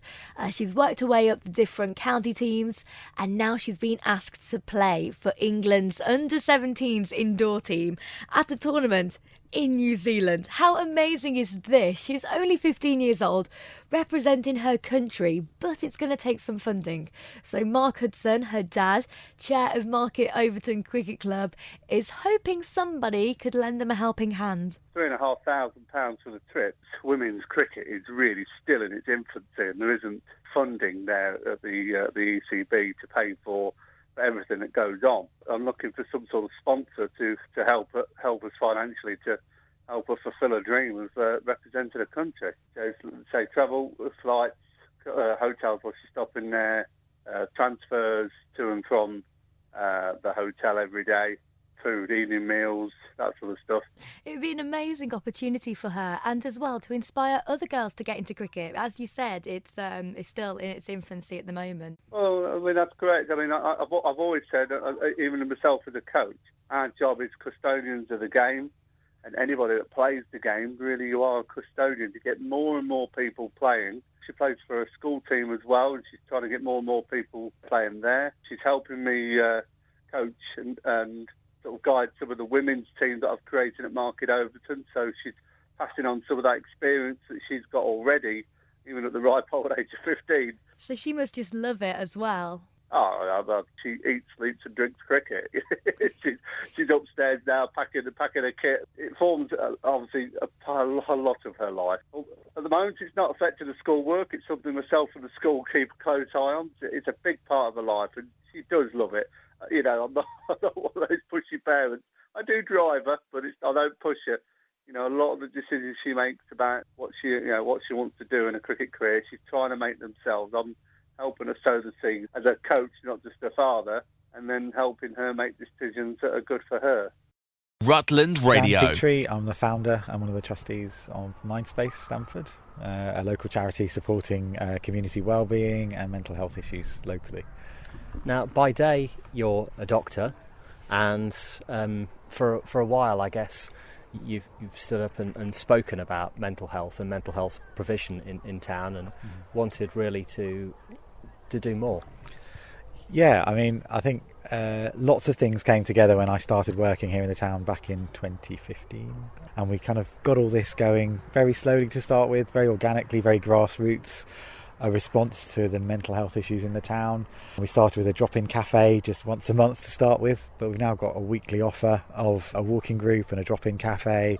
She's worked her way up the different county teams, and now she's been asked to play for England's under-17s indoor team at a tournament in New Zealand. How amazing is this? She's only 15 years old, representing her country, but it's going to take some funding. So Mark Hudson, her dad, chair of Market Overton Cricket Club, is hoping somebody could lend them a helping hand. £3,500 for the trip. Women's cricket is really still in its infancy, and there isn't funding there at the ECB to pay for everything that goes on. I'm looking for some sort of sponsor to help us financially, to help us fulfil a dream of representing a country. So, say travel, flights, hotels while she's stopping there, transfers to and from the hotel every day, food, evening meals, that sort of stuff. It would be an amazing opportunity for her, and as well to inspire other girls to get into cricket. As you said, it's still in its infancy at the moment. Well, I mean, that's correct. I mean, I've always said, even myself as a coach, our job is custodians of the game, and anybody that plays the game, really you are a custodian to get more and more people playing. She plays for a school team as well, and she's trying to get more and more people playing there. She's helping me coach and sort of guide some of the women's teams that I've created at Market Overton. So she's passing on some of that experience that she's got already, even at the ripe old age of 15. So she must just love it as well. Oh, she eats, sleeps and drinks cricket. she's upstairs now packing her kit. It forms, obviously, a lot of her life. At the moment, it's not affecting the school work. It's something myself and the school keep a close eye on. It's a big part of her life, and she does love it. You know, I'm not one of those pushy parents. I do drive her, but I don't push her. You know, a lot of the decisions she makes about what she wants to do in a cricket career, she's trying to make themselves. I'm helping her sow the seed as a coach, not just a father, and then helping her make decisions that are good for her. Rutland Radio. Dan Petrie, I'm the founder and one of the trustees of Mindspace Stamford, a local charity supporting community wellbeing and mental health issues locally. Now, by day, you're a doctor, and for a while, I guess, you've stood up and spoken about mental health and mental health provision in town, and wanted really to do more. Yeah, I mean, I think lots of things came together when I started working here in the town back in 2015, and we kind of got all this going very slowly to start with, very organically, very grassroots. A response to the mental health issues in the town. We started with a drop-in cafe just once a month to start with, but we've now got a weekly offer of a walking group and a drop-in cafe.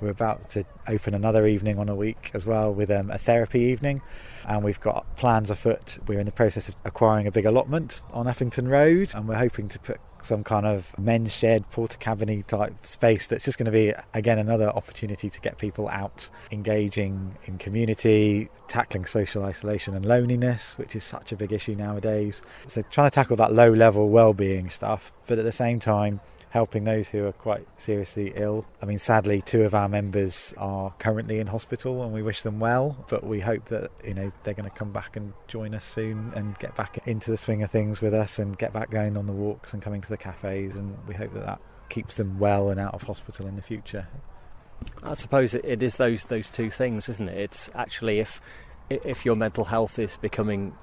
We're about to open another evening on a week as well with a therapy evening, and we've got plans afoot. We're in the process of acquiring a big allotment on Effington Road, and we're hoping to put some kind of men's shed, porta cabin type space that's just going to be, again, another opportunity to get people out, engaging in community, tackling social isolation and loneliness, which is such a big issue nowadays. So trying to tackle that low-level well-being stuff, but at the same time helping those who are quite seriously ill. I mean, sadly, 2 of our members are currently in hospital, and we wish them well, but we hope that, you know, they're going to come back and join us soon and get back into the swing of things with us and get back going on the walks and coming to the cafes, and we hope that keeps them well and out of hospital in the future. I suppose it is those two things, isn't it? It's actually, if your mental health is becoming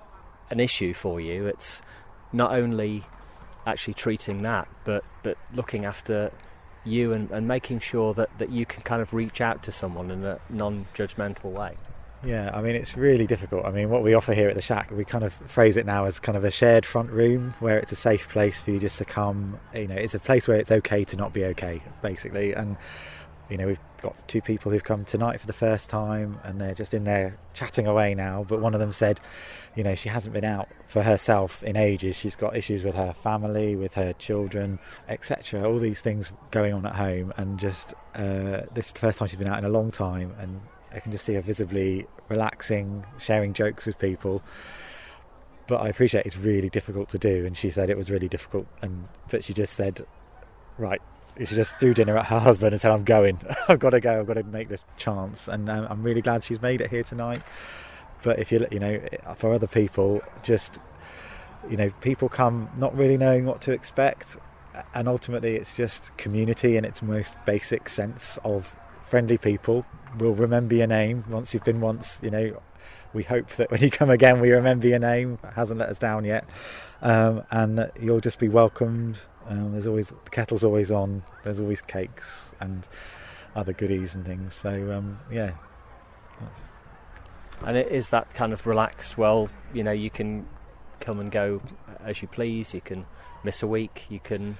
an issue for you, it's not only actually treating that, but looking after you and making sure that you can kind of reach out to someone in a non-judgmental way. Yeah, I mean, it's really difficult. I mean, what we offer here at the Shack, we kind of phrase it now as kind of a shared front room where it's a safe place for you just to come. You know, it's a place where it's okay to not be okay, basically. And, you know, we've got 2 people who've come tonight for the first time, and they're just in there chatting away now. But one of them said, you know, she hasn't been out for herself in ages. She's got issues with her family, with her children, etc. All these things going on at home, and just this is the first time she's been out in a long time, and I can just see her visibly relaxing, sharing jokes with people. But I appreciate it's really difficult to do, and she said it was really difficult, but she just said, right, she just threw dinner at her husband and said, I'm going. I've got to go. I've got to make this chance. And I'm really glad she's made it here tonight. But if you know, for other people, just, you know, people come not really knowing what to expect. And ultimately it's just community in its most basic sense of friendly people will remember your name once you've been once. You know, we hope that when you come again, we remember your name. It hasn't let us down yet. And that you'll just be welcomed. There's always, the kettle's always on. There's always cakes and other goodies and things. So yeah. And it is that kind of relaxed, well, you know, you can come and go as you please. You can miss a week. You can.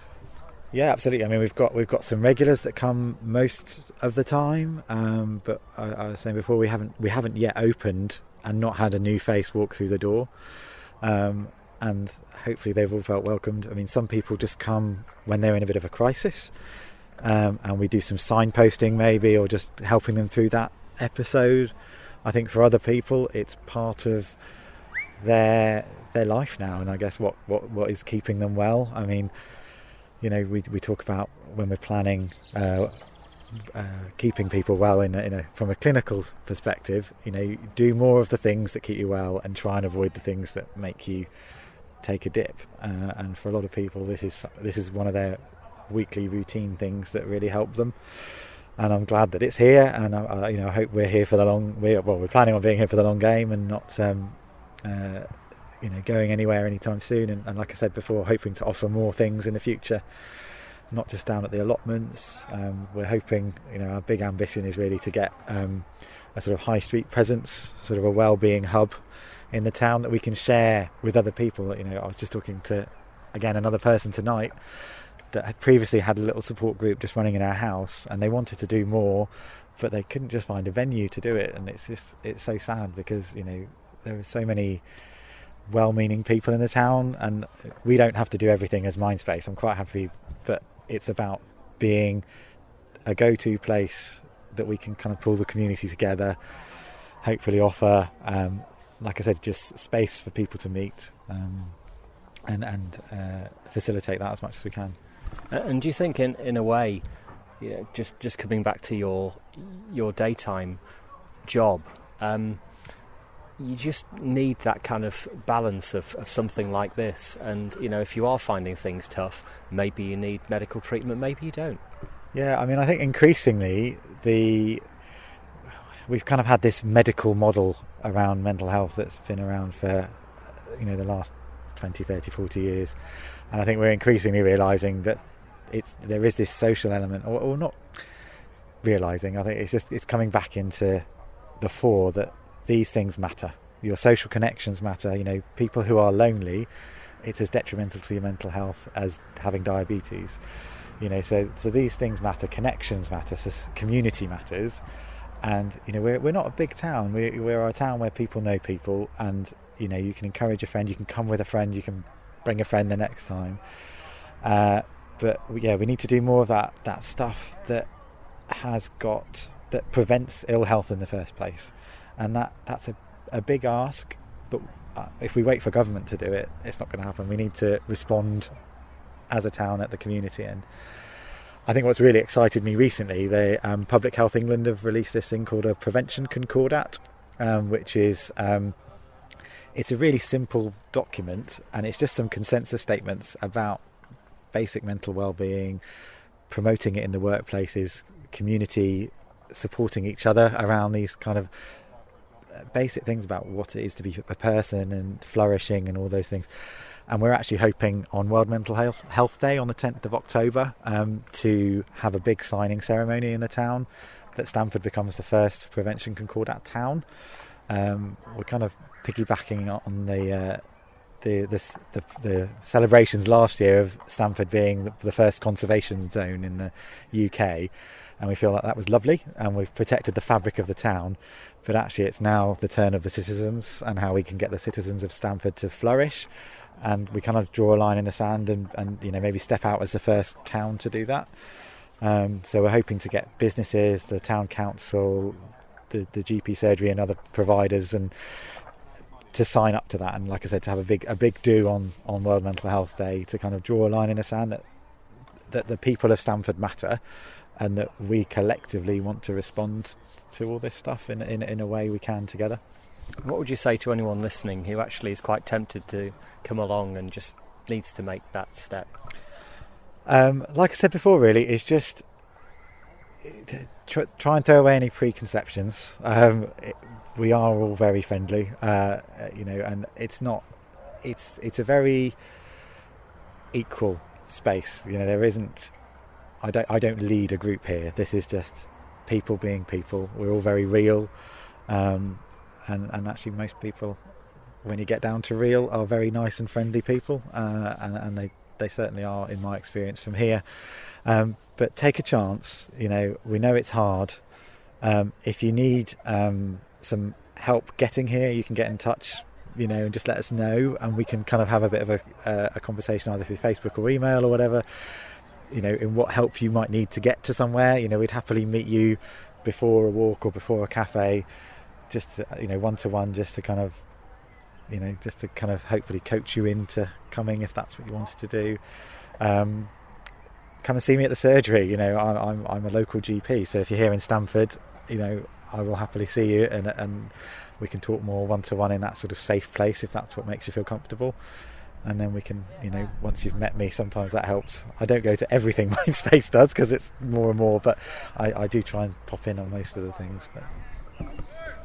Yeah, absolutely. I mean, we've got some regulars that come most of the time, but I was saying before, we haven't yet opened and not had a new face walk through the door, and hopefully they've all felt welcomed. I mean, some people just come when they're in a bit of a crisis, and we do some signposting maybe, or just helping them through that episode. I think for other people, it's part of their life now, and I guess what is keeping them well. I mean, you know, we talk about when we're planning keeping people well from a clinical perspective. You know, do more of the things that keep you well and try and avoid the things that make you take a dip. And for a lot of people, this is one of their weekly routine things that really help them. And I'm glad that it's here, and I hope we're here for the long. We're planning on being here for the long game, and not going anywhere anytime soon. And like I said before, hoping to offer more things in the future, not just down at the allotments. We're hoping, our big ambition is really to get a sort of high street presence, sort of a well-being hub in the town that we can share with other people. I was just talking to, again, another person tonight that had previously had a little support group just running in our house, and they wanted to do more, but they couldn't just find a venue to do it. And it's so sad, because there are so many well-meaning people in the town, and we don't have to do everything as Mindspace. I'm quite happy, but it's about being a go-to place that we can kind of pull the community together, hopefully offer, like I said, just space for people to meet, and facilitate that as much as we can. And do you think, in a way, just coming back to your daytime job, you just need that kind of balance of something like this? And if you are finding things tough, maybe you need medical treatment, maybe you don't. Yeah, I mean, I think increasingly we've kind of had this medical model around mental health that's been around for the last 20, 30, 40 years. And I think we're increasingly realising that there is this social element, or not realising, I think it's coming back into the fore that these things matter. Your social connections matter. People who are lonely, it's as detrimental to your mental health as having diabetes. So these things matter, connections matter, so community matters. And we're not a big town. We're a town where people know people, and you can encourage a friend, you can come with a friend, you can bring a friend the next time. But yeah, we need to do more of that stuff that prevents ill health in the first place, and that's a big ask. But if we wait for government to do it, it's not going to happen. We need to respond as a town at the community end. I think what's really excited me recently, the Public Health England have released this thing called a Prevention Concordat, which is it's a really simple document, and it's just some consensus statements about basic mental well-being, promoting it in the workplaces, community, supporting each other around these kind of basic things about what it is to be a person and flourishing and all those things. And we're actually hoping on World Mental Health Day on the 10th of October to have a big signing ceremony in the town, that Stamford becomes the first Prevention Concordat town. We're kind of piggybacking on the celebrations last year of Stamford being the first conservation zone in the UK, and we feel like that was lovely, and we've protected the fabric of the town. But actually it's now the turn of the citizens, and how we can get the citizens of Stamford to flourish. And we kind of draw a line in the sand and maybe step out as the first town to do that. So we're hoping to get businesses, the town council, the GP surgery and other providers, and to sign up to that. And like I said, to have a big do on World Mental Health Day, to kind of draw a line in the sand that the people of Stamford matter, and that we collectively want to respond to all this stuff in a way we can together. What would you say to anyone listening who actually is quite tempted to come along and just needs to make that step? Like I said before, really, it's just try and throw away any preconceptions. We are all very friendly, and it's a very equal space. There isn't. I don't lead a group here. This is just people being people. We're all very real. And actually most people, when you get down to real, are very nice and friendly people, and they certainly are, in my experience from here. But take a chance. We know it's hard. If you need some help getting here, you can get in touch, and just let us know, and we can kind of have a bit of a conversation either through Facebook or email or whatever, in what help you might need to get to somewhere. We'd happily meet you before a walk or before a cafe, just one-to-one, just to kind of hopefully coach you into coming if that's what you wanted to do. Come and see me at the surgery. I'm a local GP, so if you're here in Stamford, I will happily see you, and we can talk more one-to-one in that sort of safe place if that's what makes you feel comfortable. And then we can, once you've met me, sometimes that helps. I don't go to everything Mindspace does because it's more and more, but I do try and pop in on most of the things. But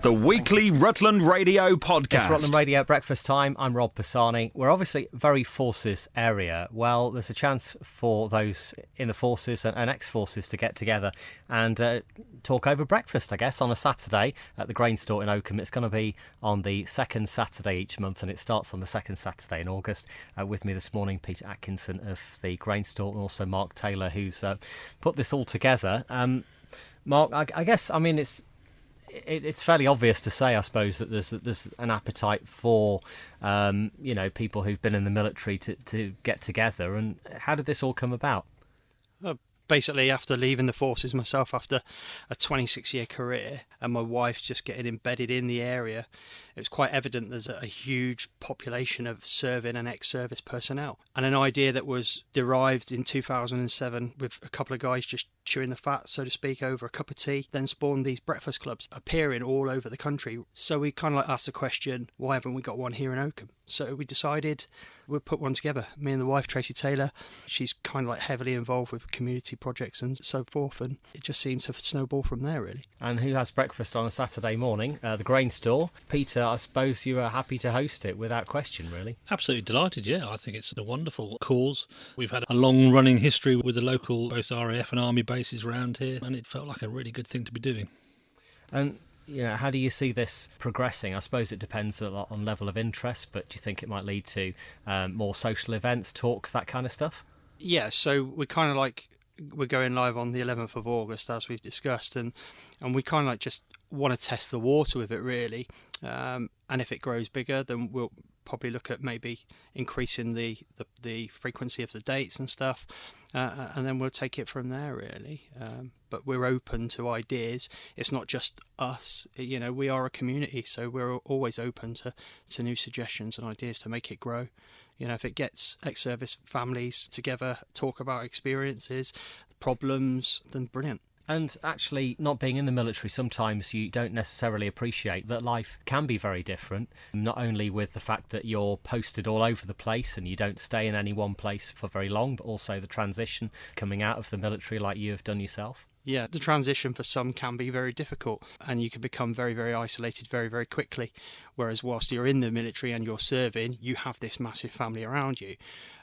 The weekly Rutland Radio podcast. It's Rutland Radio Breakfast Time. I'm Rob Pisani. We're obviously very forces area. Well, there's a chance for those in the forces and ex-forces to get together and talk over breakfast, I guess, on a Saturday at the Grain Store in Oakham. It's going to be on the second Saturday each month, and it starts on the second Saturday in August. With me this morning, Peter Atkinson of the Grain Store, and also Mark Taylor, who's put this all together. Mark, I guess, I mean, it's fairly obvious to say, I suppose, that there's an appetite for people who've been in the military to get together. And how did this all come about? Basically, after leaving the forces myself after a 26-year career, and my wife just getting embedded in the area, it was quite evident there's a huge population of serving and ex-service personnel. And an idea that was derived in 2007 with a couple of guys just chewing the fat, so to speak, over a cup of tea, then spawned these breakfast clubs appearing all over the country. So we kind of asked the question, why haven't we got one here in Oakham? So we decided we'd put one together. Me and the wife, Tracy Taylor, she's kind of heavily involved with community projects and so forth, and it just seems to snowball from there, really. And who has breakfast on a Saturday morning? The Grain Store. Peter, I suppose you are happy to host it without question, really. Absolutely delighted, yeah. I think it's a wonderful cause. We've had a long-running history with the local, both RAF and Army bases around here, and it felt like a really good thing to be doing. And how do you see this progressing? I suppose it depends a lot on level of interest, but do you think it might lead to more social events, talks, that kind of stuff? Yeah, so we're kind of we're going live on the 11th of August, as we've discussed, and we kind of like just want to test the water with it, really. And if it grows bigger, then we'll probably look at maybe increasing the frequency of the dates and stuff, and then we'll take it from there, really. But we're open to ideas. It's not just us, we are a community, so we're always open to new suggestions and ideas to make it grow. If it gets ex-service families together, talk about experiences, problems, then brilliant. And actually, not being in the military, sometimes you don't necessarily appreciate that life can be very different, not only with the fact that you're posted all over the place and you don't stay in any one place for very long, but also the transition coming out of the military like you have done yourself. Yeah, the transition for some can be very difficult, and you can become very, very isolated very, very quickly. Whereas whilst you're in the military and you're serving, you have this massive family around you.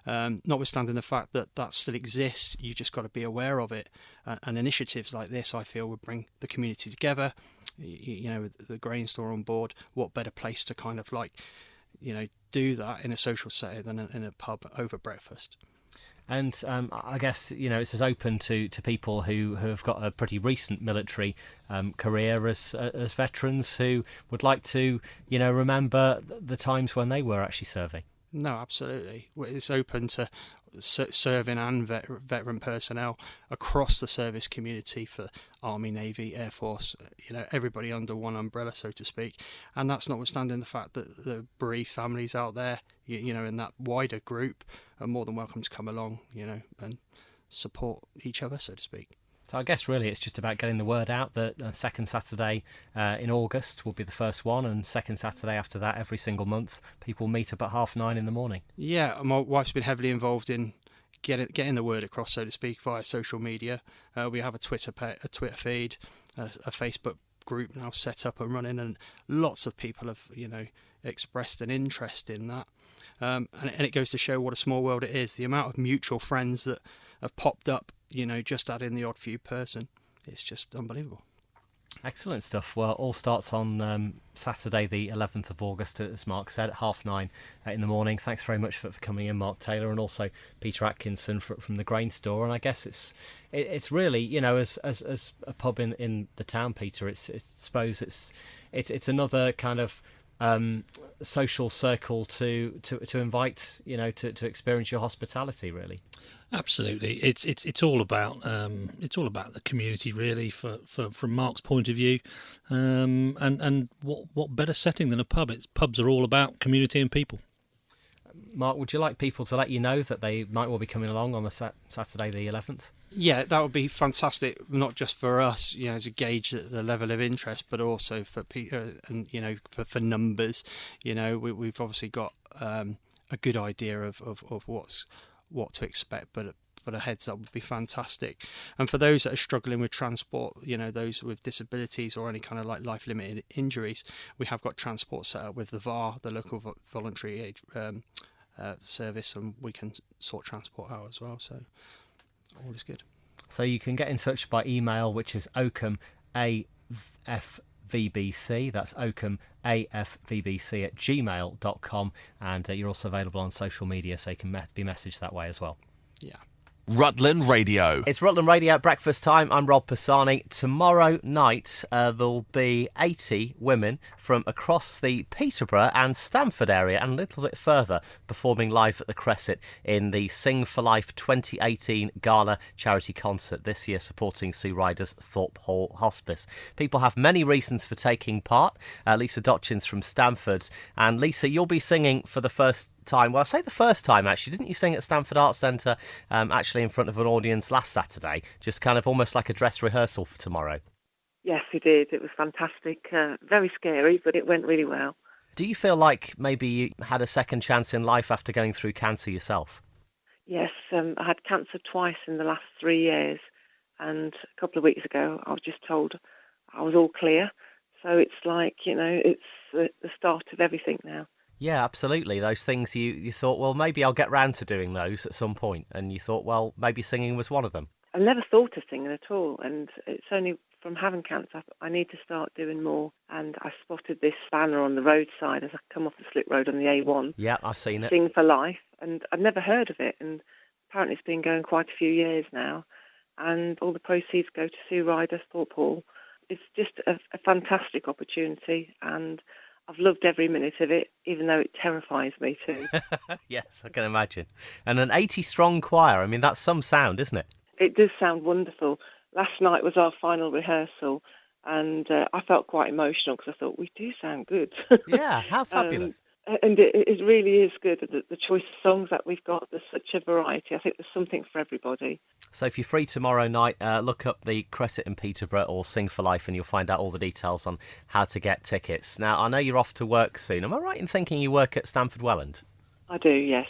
Notwithstanding the fact that that still exists, you just got to be aware of it. And initiatives like this, I feel, would bring the community together. With the grain store on board, what better place to kind of do that in a social setting than in a pub over breakfast. And I guess, it's as open to people who have got a pretty recent military career as veterans who would like to, remember the times when they were actually serving. No, absolutely. It's open to serving and veteran personnel across the service community for Army, Navy, Air Force, everybody under one umbrella, so to speak. And that's notwithstanding the fact that the bereaved families out there, in that wider group, are more than welcome to come along, and support each other, so to speak. So I guess really it's just about getting the word out that second Saturday in August will be the first one, and second Saturday after that every single month people meet up at 9:30 in the morning. Yeah, my wife's been heavily involved in getting the word across, so to speak, via social media. We have a Twitter feed, a Facebook group now set up and running, and lots of people have expressed an interest in that. And it goes to show what a small world it is. The amount of mutual friends that have popped up, just adding the odd few person. It's just unbelievable. Excellent stuff. Well, all starts on Saturday the 11th of August, as Mark said, at 9:30 in the morning. Thanks very much for coming in, Mark Taylor, and also Peter Atkinson from the grain store. And I guess it's really, as a pub in the town, Peter, I suppose it's another kind of social circle to invite, to experience your hospitality, really. Absolutely, it's all about the community, really. From Mark's point of view, and what better setting than a pub? Pubs are all about community and people. Mark, would you like people to let you know that they might well be coming along on the Saturday the 11th? Yeah, that would be fantastic. Not just for us, to gauge the level of interest, but also for people and for numbers. We've obviously got a good idea of what to expect, but a heads up would be fantastic. And for those that are struggling with transport, those with disabilities or any kind of like life limited injuries, we have got transport set up with the VAR, the local voluntary aid service, and we can sort transport out as well. So all is good. So you can get in touch by email, which is oakham.afvbc. That's oakham.afvbc@gmail.com, and you're also available on social media, so you can be messaged that way as well. Yeah. Rutland Radio. It's Rutland Radio at breakfast time. I'm Rob Pisani. Tomorrow night there'll be 80 women from across the Peterborough and Stamford area and a little bit further performing live at the Crescent in the Sing for Life 2018 Gala charity concert, this year supporting Sue Ryder's Thorpe Hall Hospice. People have many reasons for taking part. Lisa Dotchins from Stamford. And Lisa, you'll be singing for the first time. Well, I say the first time, actually. Didn't you sing at Stamford Arts Centre, actually in front of an audience last Saturday? Just kind of almost like a dress rehearsal for tomorrow. Yes, we did. It was fantastic. Very scary, but it went really well. Do you feel like maybe you had a second chance in life after going through cancer yourself? Yes, I had cancer twice in the last 3 years, and a couple of weeks ago I was just told I was all clear. So it's like, it's the start of everything now. Yeah, absolutely. Those things you thought, well, maybe I'll get round to doing those at some point, and you thought, well, maybe singing was one of them. I've never thought of singing at all, and it's only from having cancer I need to start doing more. And I spotted this banner on the roadside as I come off the slip road on the A1. Yeah, I've seen it. Sing for Life, and I'd never heard of it, and apparently it's been going quite a few years now. and all the proceeds go to Sue Ryder Thorpe Hall. It's just a fantastic opportunity, and I've loved every minute of it, even though it terrifies me too. Yes, I can imagine. And an 80-strong choir, I mean, that's some sound, isn't it? It does sound wonderful. Last night was our final rehearsal, and I felt quite emotional because I thought, we do sound good. Yeah, how fabulous. And it really is good. The choice of songs that we've got, there's such a variety. I think there's something for everybody. So if you're free tomorrow night, look up the Crescit in Peterborough or Sing for Life and you'll find out all the details on how to get tickets. Now, I know you're off to work soon. Am I right in thinking you work at Stamford Welland? I do, yes.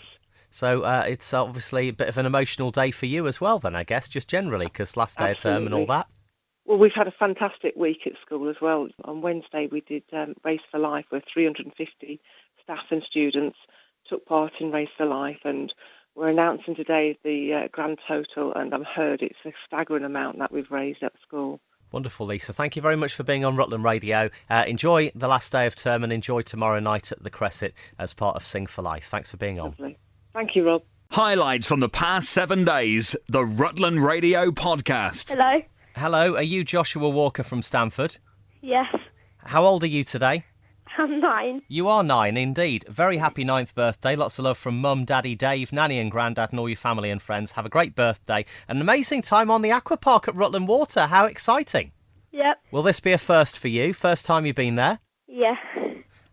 So it's obviously a bit of an emotional day for you as well then, I guess, just generally, because last day of term and all that. Well, we've had a fantastic week at school as well. On Wednesday, we did Race for Life, where 350 staff and students took part in Race for Life, and we're announcing today the grand total, and I'm heard it's a staggering amount that we've raised at school. Wonderful, Lisa. Thank you very much for being on Rutland Radio. Enjoy the last day of term and enjoy tomorrow night at the Crescit as part of Sing for Life. Thanks for being on. Lovely. Thank you, Rob. Highlights from the past 7 days, the Rutland Radio Podcast. Hello. Hello, are you Joshua Walker from Stamford? Yes. How old are you today? I'm 9. You are 9, indeed. Very happy 9th birthday. Lots of love from Mum, Daddy, Dave, Nanny and Grandad and all your family and friends. Have a great birthday. An amazing time on the aqua park at Rutland Water. How exciting. Yep. Will this be a first for you? First time you've been there? Yeah.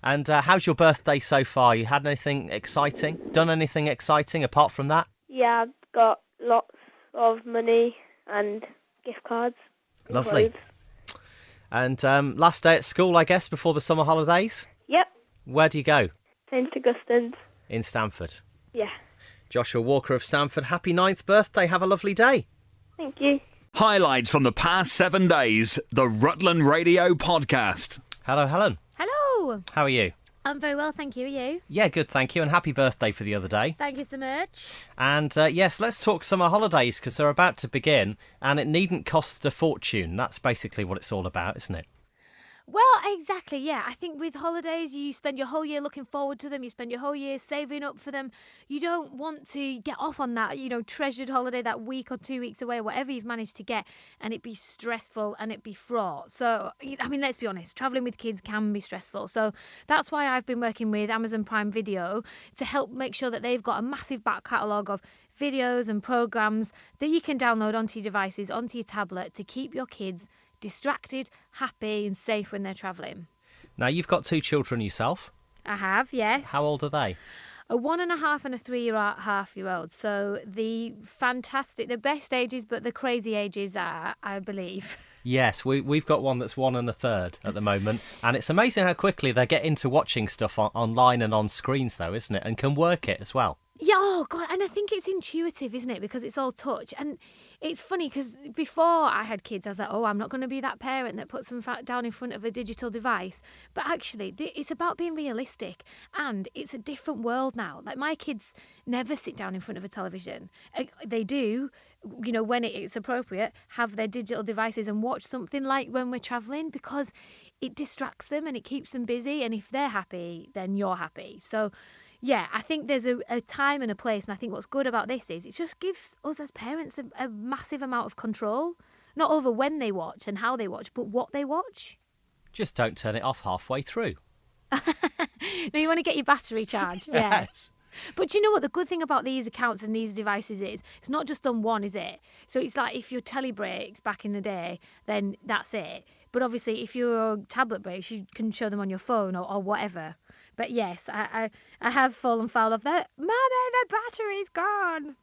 And how's your birthday so far? You had anything exciting? Done anything exciting apart from that? Yeah, I've got lots of money and gift cards. And Lovely. clothes. And last day at school, I guess, before the summer holidays? Yep. Where do you go? St Augustine's. In Stamford. Yeah. Joshua Walker of Stamford, happy 9th birthday. Have a lovely day. Thank you. Highlights from the past 7 days, the Rutland Radio Podcast. Hello, Helen. Hello. How are you? I'm very well, thank you. Are you? Yeah, good, thank you. And happy birthday for the other day. Thank you so much. And yes, let's talk summer holidays because they're about to begin and it needn't cost a fortune. That's basically what it's all about, isn't it? Well, exactly, yeah. I think with holidays, you spend your whole year looking forward to them. You spend your whole year saving up for them. You don't want to get off on that, treasured holiday, that week or 2 weeks away, whatever you've managed to get, and it be stressful and it be fraught. So, I mean, let's be honest, travelling with kids can be stressful. So that's why I've been working with Amazon Prime Video to help make sure that they've got a massive back catalogue of videos and programmes that you can download onto your devices, onto your tablet to keep your kids distracted, happy and safe when they're travelling. Now, you've got 2 children yourself. I have, yes. How old are they? A 1.5 and a 3.5-year-old. So the best ages, but the crazy ages, I believe. Yes, we've got one that's 1 1/3 at the moment. And it's amazing how quickly they get into watching stuff online and on screens, though, isn't it? And can work it as well. Yeah, oh God, and I think it's intuitive, isn't it? Because it's all touch. And it's funny because before I had kids, I was like, oh, I'm not going to be that parent that puts them down in front of a digital device. But actually, it's about being realistic. And it's a different world now. Like, my kids never sit down in front of a television. They do, when it's appropriate, have their digital devices and watch something like when we're travelling because it distracts them and it keeps them busy. And if they're happy, then you're happy. So yeah, I think there's a time and a place, and I think what's good about this is it just gives us as parents a massive amount of control, not over when they watch and how they watch, but what they watch. Just don't turn it off halfway through. No, you want to get your battery charged, yeah. Yes. But you know what? The good thing about these accounts and these devices is it's not just on one, is it? So it's like if your telly breaks back in the day, then that's it. But obviously, if your tablet breaks, you can show them on your phone or whatever. But yes, I have fallen foul of that. Mummy, the battery's gone.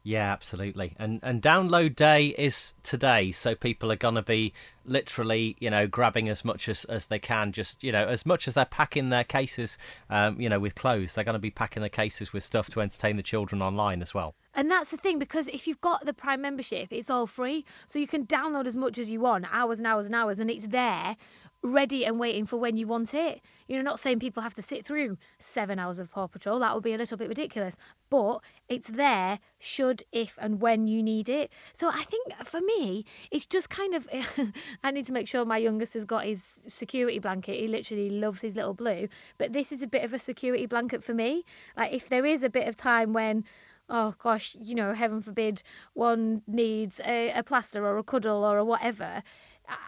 Yeah, absolutely. And download day is today, so people are going to be literally, grabbing as much as they can, just, as much as they're packing their cases, with clothes, they're going to be packing their cases with stuff to entertain the children online as well. And that's the thing, because if you've got the Prime membership, it's all free, so you can download as much as you want, hours and hours and hours, and it's there, ready and waiting for when you want it. Not saying people have to sit through 7 hours of Paw Patrol. That would be a little bit ridiculous. But it's there should, if and when you need it. So I think for me, it's just kind of... I need to make sure my youngest has got his security blanket. He literally loves his little blue. But this is a bit of a security blanket for me. Like, if there is a bit of time when oh gosh, you know, heaven forbid one needs a plaster or a cuddle or a whatever,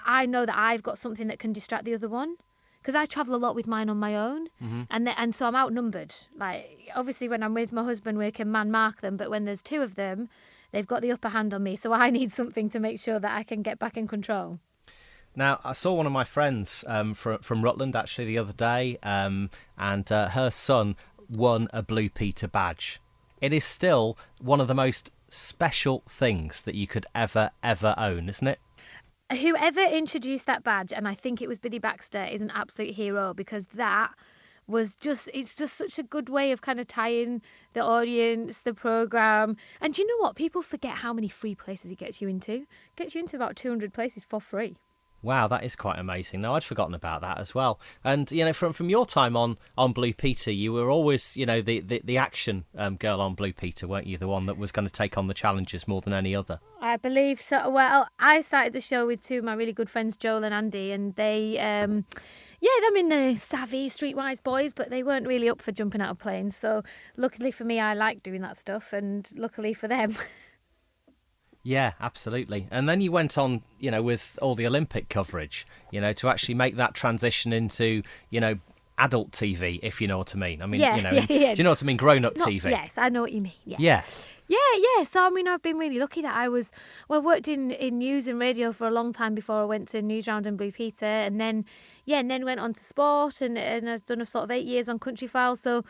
I know that I've got something that can distract the other one. Because I travel a lot with mine on my own, and so I'm outnumbered. Like, obviously, when I'm with my husband, we can man-mark them, but when there's two of them, they've got the upper hand on me, so I need something to make sure that I can get back in control. Now, I saw one of my friends from Rutland, actually, the other day, and her son won a Blue Peter badge. It is still one of the most special things that you could ever own, isn't it? Whoever introduced that badge, and I think it was Biddy Baxter, is an absolute hero, because that was it's just such a good way of kind of tying the audience, the programme. And do you know what? People forget how many free places it gets you into. It gets you into about 200 places for free. Wow, that is quite amazing. Now, I'd forgotten about that as well. And, you know, from your time on Blue Peter, you were always, you know, the action girl on Blue Peter, weren't you? The one that was going to take on the challenges more than any other. I believe so. Well, I started the show with two of my really good friends, Joel and Andy, and they, I mean, they're savvy, streetwise boys, but they weren't really up for jumping out of planes. So luckily for me, I like doing that stuff, and luckily for them. Yeah, absolutely. And then you went on, you know, with all the Olympic coverage, you know, to actually make that transition into, you know, adult TV, if you know what I mean. I mean, yeah, you know, yeah. do you know what I mean? Grown-up TV. Yes, I know what you mean. Yeah. Yeah. So, I mean, I've been really lucky that I worked in news and radio for a long time before I went to Newsround and Blue Peter, and then went on to sport, and I've done a sort of 8 years on Countryfile. So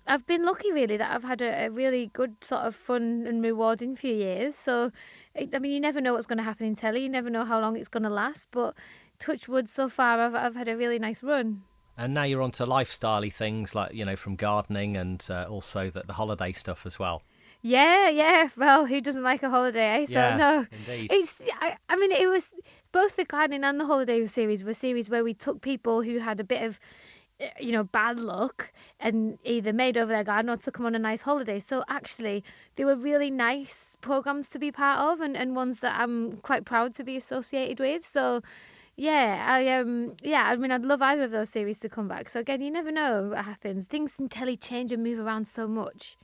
I've been lucky, really, that I've had a really good sort of fun and rewarding few years. So, I mean, you never know what's going to happen in telly. You never know how long it's going to last. But touch wood, so far, I've had a really nice run. And now you're onto lifestyle-y things like, you know, from gardening and also the holiday stuff as well. Yeah. Well, who doesn't like a holiday, eh? So, Yeah, no. indeed. I mean, it was both the gardening and the holiday series were series where we took people who had a bit of, you know, bad luck and either made over their garden or took them on a nice holiday. So actually, they were really nice programs to be part of, and ones that I'm quite proud to be associated with. So I mean, I'd love either of those series to come back. So again, you never know what happens. Things in telly change and move around so much.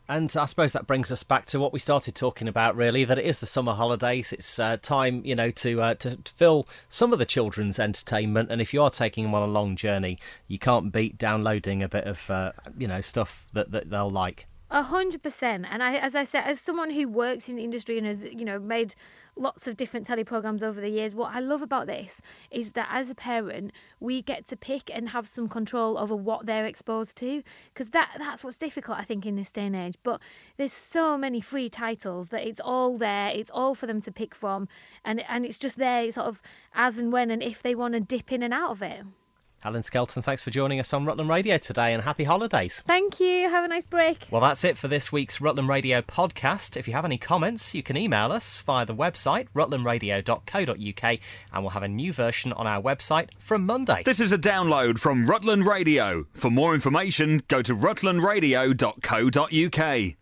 And I suppose that brings us back to what we started talking about, really, that it is the summer holidays. It's time, you know, to fill some of the children's entertainment. And if you are taking them on a long journey, you can't beat downloading a bit of, you know, stuff that they'll like. 100%. And as I said, as someone who works in the industry and has, you know, made lots of different telly programs over the years, what I love about this is that as a parent, we get to pick and have some control over what they're exposed to, because that's what's difficult, I think, in this day and age. But there's so many free titles that it's all there, it's all for them to pick from, and it's just there sort of as and when and if they want to dip in and out of it. Helen Skelton, thanks for joining us on Rutland Radio today, and happy holidays. Thank you. Have a nice break. Well, that's it for this week's Rutland Radio podcast. If you have any comments, you can email us via the website, rutlandradio.co.uk, and we'll have a new version on our website from Monday. This is a download from Rutland Radio. For more information, go to rutlandradio.co.uk.